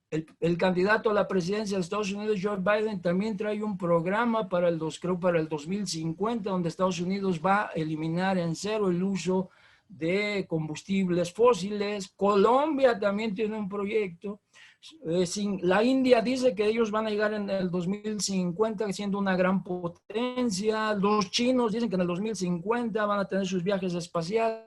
El candidato a la presidencia de Estados Unidos, Joe Biden, también trae un programa creo para el 2050, donde Estados Unidos va a eliminar en cero el uso de combustibles fósiles. Colombia también tiene un proyecto. La India dice que ellos van a llegar en el 2050 siendo una gran potencia. Los chinos dicen que en el 2050 van a tener sus viajes espaciales.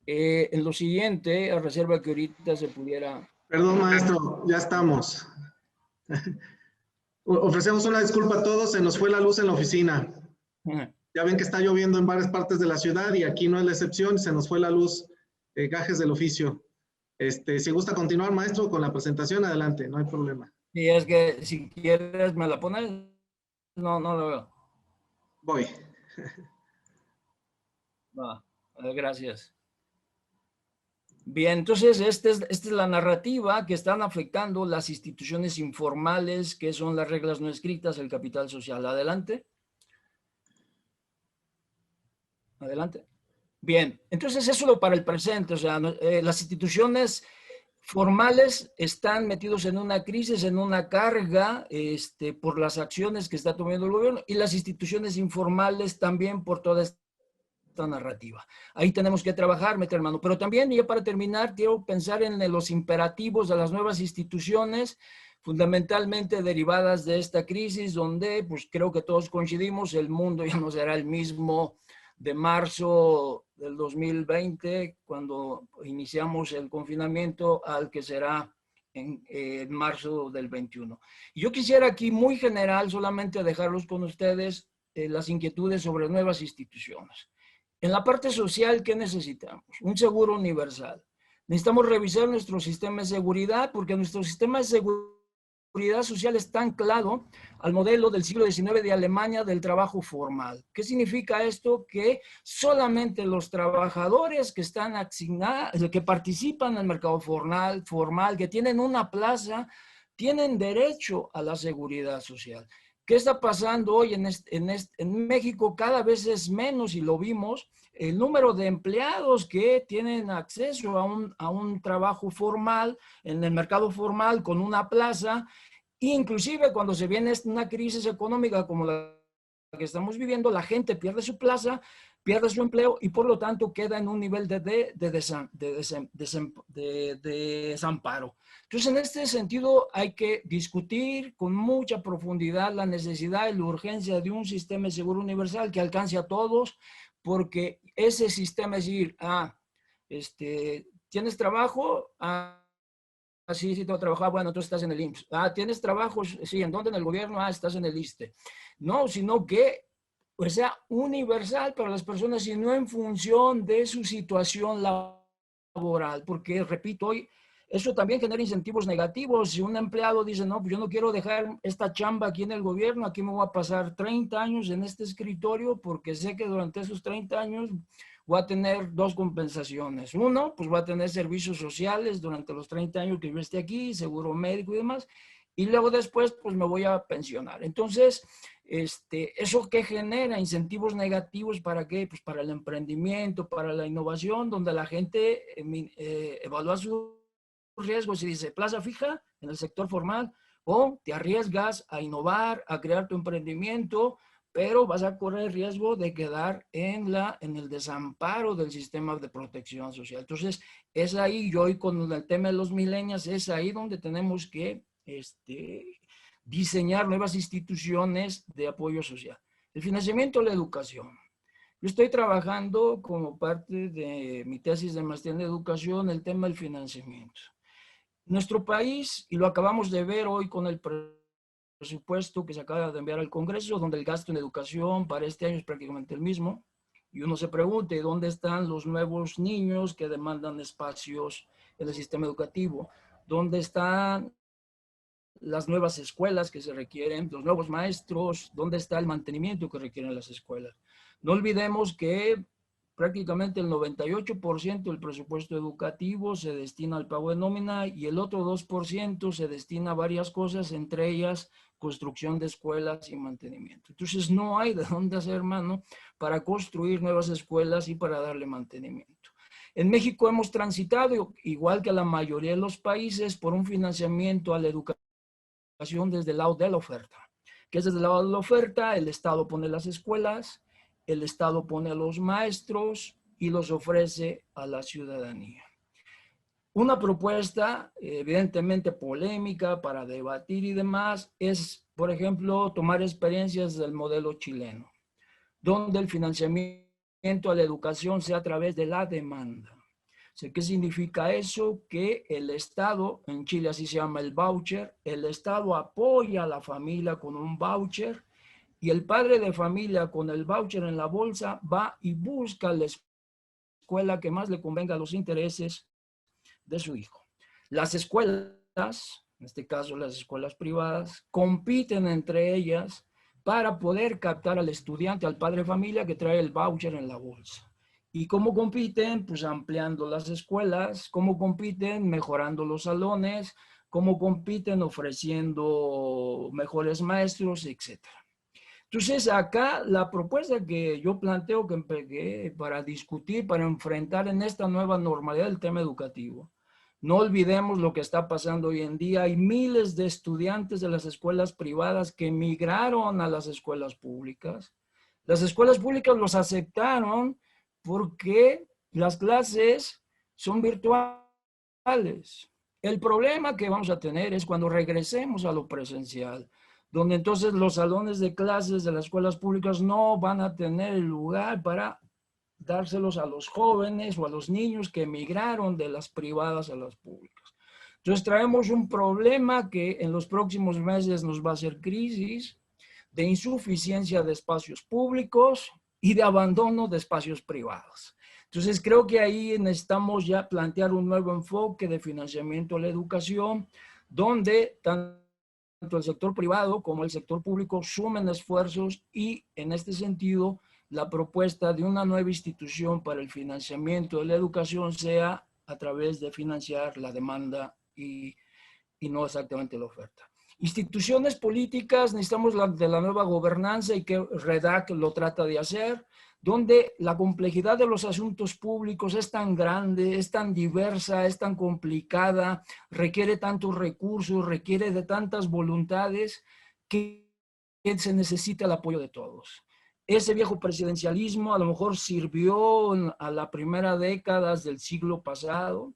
En lo siguiente, a reserva que ahorita se pudiera... Perdón, maestro, ya estamos. Ofrecemos una disculpa a todos, se nos fue la luz en la oficina. Ya ven que está lloviendo en varias partes de la ciudad y aquí no es la excepción, se nos fue la luz, gajes del oficio. Si gusta continuar, maestro, con la presentación, adelante, no hay problema. Y es que si quieres me la pones, no lo veo. Voy. Va, gracias. Bien, entonces esta es la narrativa que están afectando las instituciones informales, que son las reglas no escritas, el capital social. Adelante. Adelante. Bien, entonces eso lo para el presente, o sea, las instituciones formales están metidos en una crisis, en una carga por las acciones que está tomando el gobierno, y las instituciones informales también por toda esta narrativa. Ahí tenemos que trabajar, meter mano. Pero también, ya para terminar, quiero pensar en los imperativos de las nuevas instituciones, fundamentalmente derivadas de esta crisis, donde pues creo que todos coincidimos, el mundo ya no será el mismo de marzo del 2020, cuando iniciamos el confinamiento, al que será en marzo del 21. Y yo quisiera aquí, muy general, solamente dejarlos con ustedes las inquietudes sobre nuevas instituciones. En la parte social, ¿qué necesitamos? Un seguro universal. Necesitamos revisar nuestro sistema de seguridad, porque nuestro sistema de seguridad social está anclado al modelo del siglo XIX de Alemania del trabajo formal. ¿Qué significa esto? Que solamente los trabajadores que están asignados, que participan en el mercado formal, que tienen una plaza, tienen derecho a la seguridad social. ¿Qué está pasando hoy en México? Cada vez es menos, y lo vimos, el número de empleados que tienen acceso a un trabajo formal, en el mercado formal, con una plaza. Inclusive cuando se viene una crisis económica como la que estamos viviendo, la gente pierde su plaza, pierde su empleo y por lo tanto queda en un nivel de desamparo. Entonces, en este sentido, hay que discutir con mucha profundidad la necesidad y la urgencia de un sistema de seguro universal que alcance a todos, porque ese sistema es decir, ¿tienes trabajo? Sí, sí, tengo trabajo. Bueno, tú estás en el IMSS. ¿Tienes trabajo? Sí, ¿en dónde? En el gobierno. Estás en el ISSSTE. No, sino que pues, sea universal para las personas y no en función de su situación laboral. Porque, repito, hoy eso también genera incentivos negativos. Si un empleado dice, no, pues yo no quiero dejar esta chamba aquí en el gobierno, aquí me voy a pasar 30 años en este escritorio porque sé que durante esos 30 años voy a tener dos compensaciones. Uno, pues voy a tener servicios sociales durante los 30 años que yo esté aquí, seguro médico y demás. Y luego después, pues me voy a pensionar. Entonces, ¿eso qué genera? Incentivos negativos ¿para qué? Pues para el emprendimiento, para la innovación, donde la gente evalúa sus riesgos y dice, plaza fija en el sector formal, o te arriesgas a innovar, a crear tu emprendimiento, pero vas a correr el riesgo de quedar en el desamparo del sistema de protección social. Entonces, es ahí, yo hoy con el tema de los millennials, es ahí donde tenemos que diseñar nuevas instituciones de apoyo social. El financiamiento de la educación. Yo estoy trabajando como parte de mi tesis de maestría en educación el tema del financiamiento. Nuestro país, y lo acabamos de ver hoy con el presupuesto que se acaba de enviar al Congreso, donde el gasto en educación para este año es prácticamente el mismo, y uno se pregunta, ¿dónde están los nuevos niños que demandan espacios en el sistema educativo? ¿Dónde están las nuevas escuelas que se requieren, los nuevos maestros? ¿Dónde está el mantenimiento que requieren las escuelas? No olvidemos que prácticamente el 98% del presupuesto educativo se destina al pago de nómina y el otro 2% se destina a varias cosas, entre ellas construcción de escuelas y mantenimiento. Entonces no hay de dónde hacer mano para construir nuevas escuelas y para darle mantenimiento. En México hemos transitado, igual que la mayoría de los países, por un financiamiento a la educación desde el lado de la oferta. Que es desde el lado de la oferta, el Estado pone las escuelas, el Estado pone a los maestros y los ofrece a la ciudadanía. Una propuesta evidentemente polémica para debatir y demás es, por ejemplo, tomar experiencias del modelo chileno, donde el financiamiento a la educación sea a través de la demanda. ¿Qué significa eso? Que el Estado, en Chile así se llama el voucher, el Estado apoya a la familia con un voucher y el padre de familia con el voucher en la bolsa va y busca la escuela que más le convenga a los intereses de su hijo. Las escuelas, en este caso las escuelas privadas, compiten entre ellas para poder captar al estudiante, al padre de familia que trae el voucher en la bolsa. ¿Y cómo compiten? Pues ampliando las escuelas. ¿Cómo compiten? Mejorando los salones. ¿Cómo compiten? Ofreciendo mejores maestros, etcétera. Entonces, acá la propuesta que yo planteo que empecé para discutir, para enfrentar en esta nueva normalidad el tema educativo. No olvidemos lo que está pasando hoy en día. Hay miles de estudiantes de las escuelas privadas que migraron a las escuelas públicas. Las escuelas públicas los aceptaron porque las clases son virtuales. El problema que vamos a tener es cuando regresemos a lo presencial, donde entonces los salones de clases de las escuelas públicas no van a tener el lugar para dárselos a los jóvenes o a los niños que emigraron de las privadas a las públicas. Entonces traemos un problema que en los próximos meses nos va a hacer crisis de insuficiencia de espacios públicos y de abandono de espacios privados. Entonces creo que ahí necesitamos ya plantear un nuevo enfoque de financiamiento a la educación, donde tanto el sector privado como el sector público sumen esfuerzos y en este sentido la propuesta de una nueva institución para el financiamiento de la educación sea a través de financiar la demanda y no exactamente la oferta. Instituciones políticas, necesitamos de la nueva gobernanza y que REDAC lo trata de hacer, donde la complejidad de los asuntos públicos es tan grande, es tan diversa, es tan complicada, requiere tantos recursos, requiere de tantas voluntades que se necesita el apoyo de todos. Ese viejo presidencialismo a lo mejor sirvió a la primera década del siglo pasado,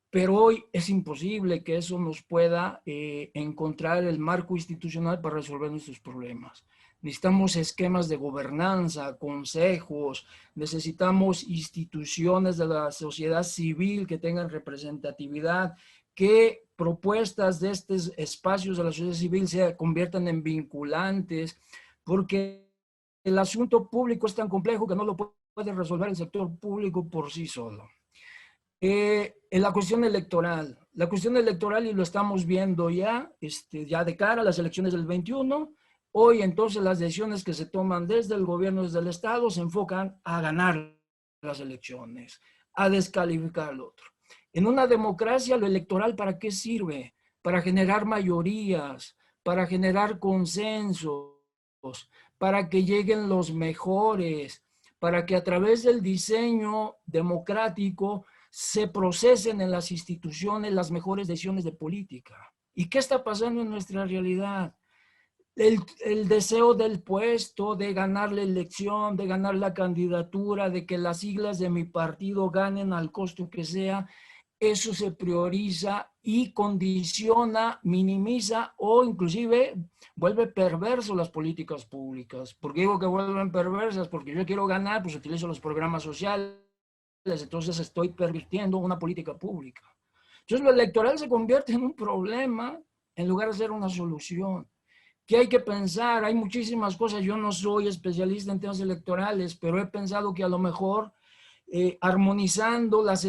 pero hoy es imposible que eso nos pueda encontrar el marco institucional para resolver nuestros problemas. Necesitamos esquemas de gobernanza, consejos, necesitamos instituciones de la sociedad civil que tengan representatividad, que propuestas de estos espacios de la sociedad civil se conviertan en vinculantes, porque el asunto público es tan complejo que no lo puede resolver el sector público por sí solo. En la cuestión electoral, y lo estamos viendo ya, ya de cara a las elecciones del 21, hoy entonces las decisiones que se toman desde el gobierno, desde el Estado, se enfocan a ganar las elecciones, a descalificar al otro. En una democracia, lo electoral, ¿para qué sirve? Para generar mayorías, para generar consensos, para que lleguen los mejores, para que a través del diseño democrático se procesen en las instituciones las mejores decisiones de política. ¿Y qué está pasando en nuestra realidad? El deseo del puesto, de ganar la elección, de ganar la candidatura, de que las siglas de mi partido ganen al costo que sea, eso se prioriza y condiciona, minimiza o inclusive vuelve perverso las políticas públicas. ¿Por qué digo que vuelven perversas? Porque yo quiero ganar, pues utilizo los programas sociales, entonces estoy pervirtiendo una política pública. Entonces lo electoral se convierte en un problema en lugar de ser una solución. ¿Qué hay que pensar? Hay muchísimas cosas. Yo no soy especialista en temas electorales, pero he pensado que a lo mejor armonizando las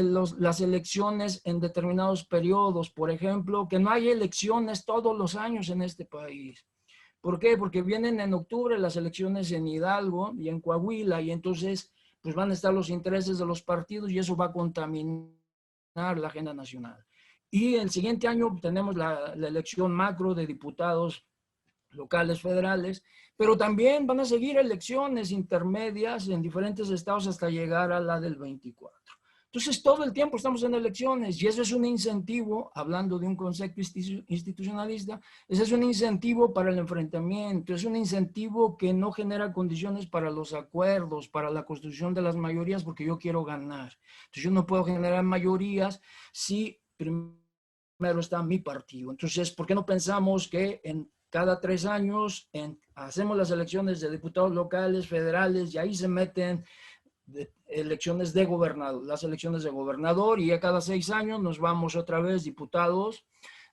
elecciones en determinados periodos, por ejemplo, que no hay elecciones todos los años en este país. ¿Por qué? Porque vienen en octubre las elecciones en Hidalgo y en Coahuila y entonces pues van a estar los intereses de los partidos y eso va a contaminar la agenda nacional. Y el siguiente año tenemos la elección macro de diputados locales, federales, pero también van a seguir elecciones intermedias en diferentes estados hasta llegar a la del 24. Entonces, todo el tiempo estamos en elecciones y eso es un incentivo, hablando de un concepto institucionalista, ese es un incentivo para el enfrentamiento, es un incentivo que no genera condiciones para los acuerdos, para la construcción de las mayorías, porque yo quiero ganar. Entonces, yo no puedo generar mayorías si primero está mi partido. Entonces, ¿por qué no pensamos que cada 3 años hacemos las elecciones de diputados locales, federales, y ahí se meten elecciones de gobernador, las elecciones de gobernador, y a cada 6 años nos vamos otra vez diputados,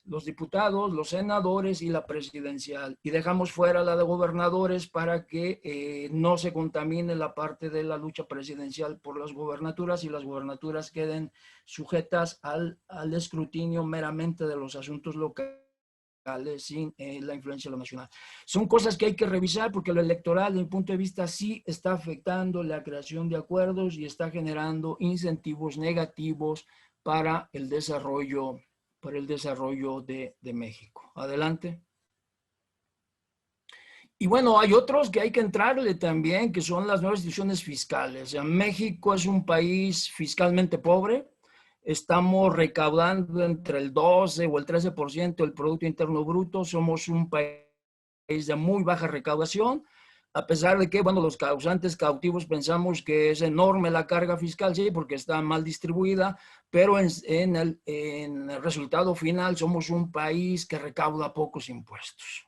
los senadores y la presidencial, y dejamos fuera la de gobernadores para que no se contamine la parte de la lucha presidencial por las gobernaturas, y las gobernaturas queden sujetas al escrutinio meramente de los asuntos locales sin la influencia de lo nacional. Son cosas que hay que revisar, porque lo electoral, desde mi punto de vista, sí está afectando la creación de acuerdos y está generando incentivos negativos para el desarrollo de México. Adelante. Y bueno, hay otros que hay que entrarle también, que son las nuevas instituciones fiscales. O sea, México es un país fiscalmente pobre. Estamos recaudando entre el 12 o el 13% del Producto Interno Bruto. Somos un país de muy baja recaudación, a pesar de que, bueno, los causantes cautivos pensamos que es enorme la carga fiscal, sí, porque está mal distribuida, pero en el resultado final somos un país que recauda pocos impuestos.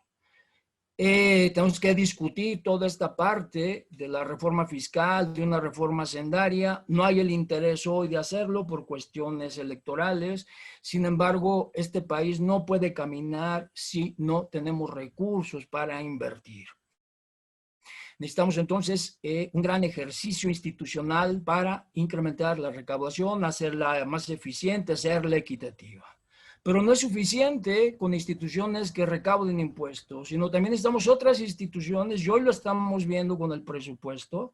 Tenemos que discutir toda esta parte de la reforma fiscal, de una reforma hacendaria. No hay el interés hoy de hacerlo por cuestiones electorales. Sin embargo, este país no puede caminar si no tenemos recursos para invertir. Necesitamos entonces un gran ejercicio institucional para incrementar la recaudación, hacerla más eficiente, hacerla equitativa. Pero no es suficiente con instituciones que recauden impuestos, sino también necesitamos otras instituciones, y hoy lo estamos viendo con el presupuesto,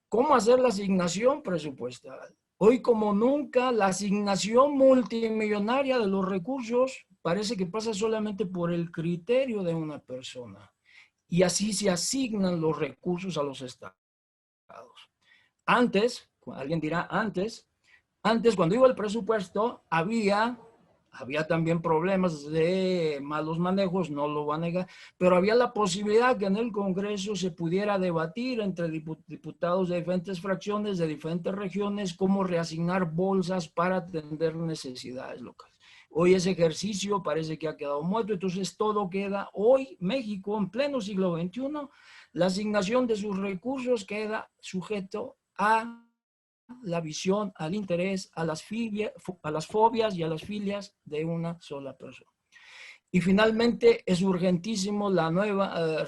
cómo hacer la asignación presupuestal. Hoy como nunca, la asignación multimillonaria de los recursos parece que pasa solamente por el criterio de una persona. Y así se asignan los recursos a los estados. Antes, alguien dirá antes cuando iba el presupuesto, había también problemas de malos manejos, no lo voy a negar, pero había la posibilidad que en el Congreso se pudiera debatir entre diputados de diferentes fracciones, de diferentes regiones, cómo reasignar bolsas para atender necesidades locales. Hoy ese ejercicio parece que ha quedado muerto, entonces todo queda, hoy México en pleno siglo XXI, la asignación de sus recursos queda sujeto a la visión, al interés, a las fobias y a las filias de una sola persona. Y finalmente es urgentísimo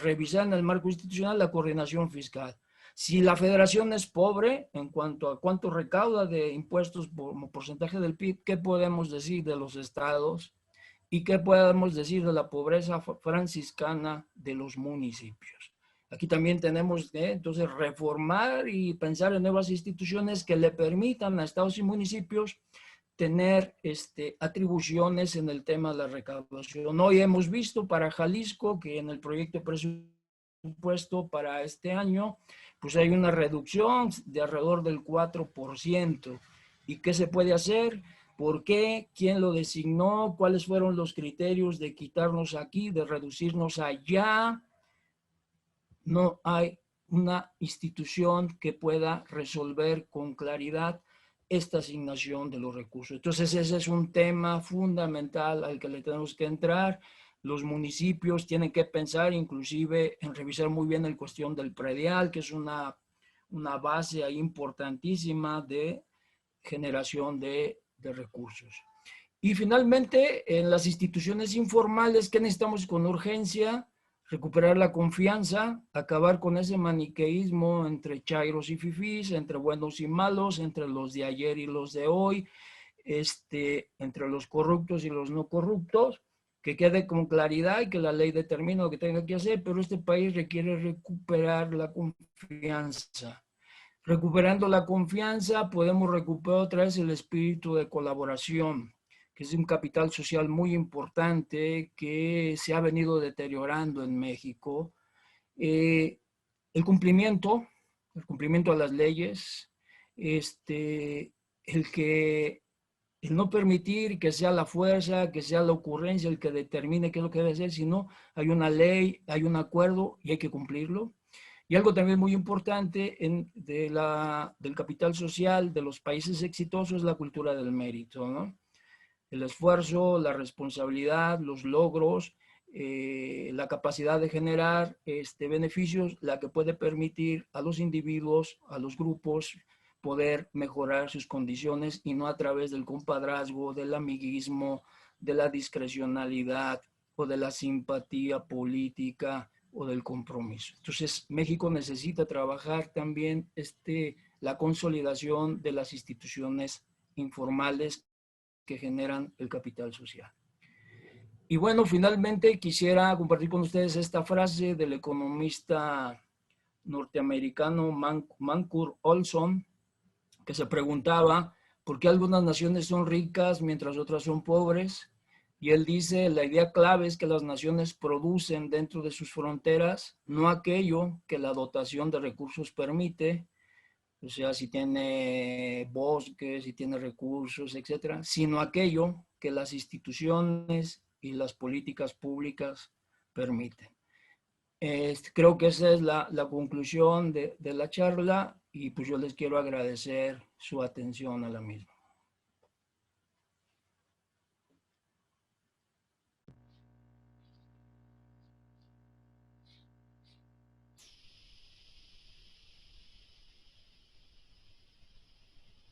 revisar en el marco institucional la coordinación fiscal. Si la federación es pobre en cuanto a cuánto recauda de impuestos como porcentaje del PIB, ¿qué podemos decir de los estados? ¿Y qué podemos decir de la pobreza franciscana de los municipios? Aquí también tenemos que entonces reformar y pensar en nuevas instituciones que le permitan a estados y municipios tener atribuciones en el tema de la recaudación. Hoy hemos visto para Jalisco que en el proyecto de presupuesto para este año, pues hay una reducción de alrededor del 4%. ¿Y qué se puede hacer? ¿Por qué? ¿Quién lo designó? ¿Cuáles fueron los criterios de quitarnos aquí, de reducirnos allá? No hay una institución que pueda resolver con claridad esta asignación de los recursos. Entonces ese es un tema fundamental al que le tenemos que entrar. Los municipios tienen que pensar inclusive en revisar muy bien la cuestión del predial, que es una base ahí importantísima de generación de recursos. Y finalmente, en las instituciones informales, ¿qué necesitamos con urgencia? Recuperar la confianza, acabar con ese maniqueísmo entre chairos y fifís, entre buenos y malos, entre los de ayer y los de hoy, entre los corruptos y los no corruptos, que quede con claridad y que la ley determine lo que tenga que hacer, pero este país requiere recuperar la confianza. Recuperando la confianza, podemos recuperar otra vez el espíritu de colaboración, que es un capital social muy importante que se ha venido deteriorando en México. El cumplimiento a las leyes, el no permitir que sea la fuerza, que sea la ocurrencia el que determine qué es lo que debe hacer, sino hay una ley, hay un acuerdo y hay que cumplirlo. Y algo también muy importante del capital social de los países exitosos es la cultura del mérito, ¿no? El esfuerzo, la responsabilidad, los logros, la capacidad de generar beneficios, la que puede permitir a los individuos, a los grupos, poder mejorar sus condiciones y no a través del compadrazgo, del amiguismo, de la discrecionalidad o de la simpatía política o del compromiso. Entonces, México necesita trabajar también la consolidación de las instituciones informales que generan el capital social. Y bueno, finalmente quisiera compartir con ustedes esta frase del economista norteamericano Mancur Olson, que se preguntaba por qué algunas naciones son ricas mientras otras son pobres. Y él dice, la idea clave es que las naciones producen dentro de sus fronteras no aquello que la dotación de recursos permite, o sea, si tiene bosques, si tiene recursos, etcétera, sino aquello que las instituciones y las políticas públicas permiten. Creo que esa es la conclusión de la charla y pues yo les quiero agradecer su atención a la misma.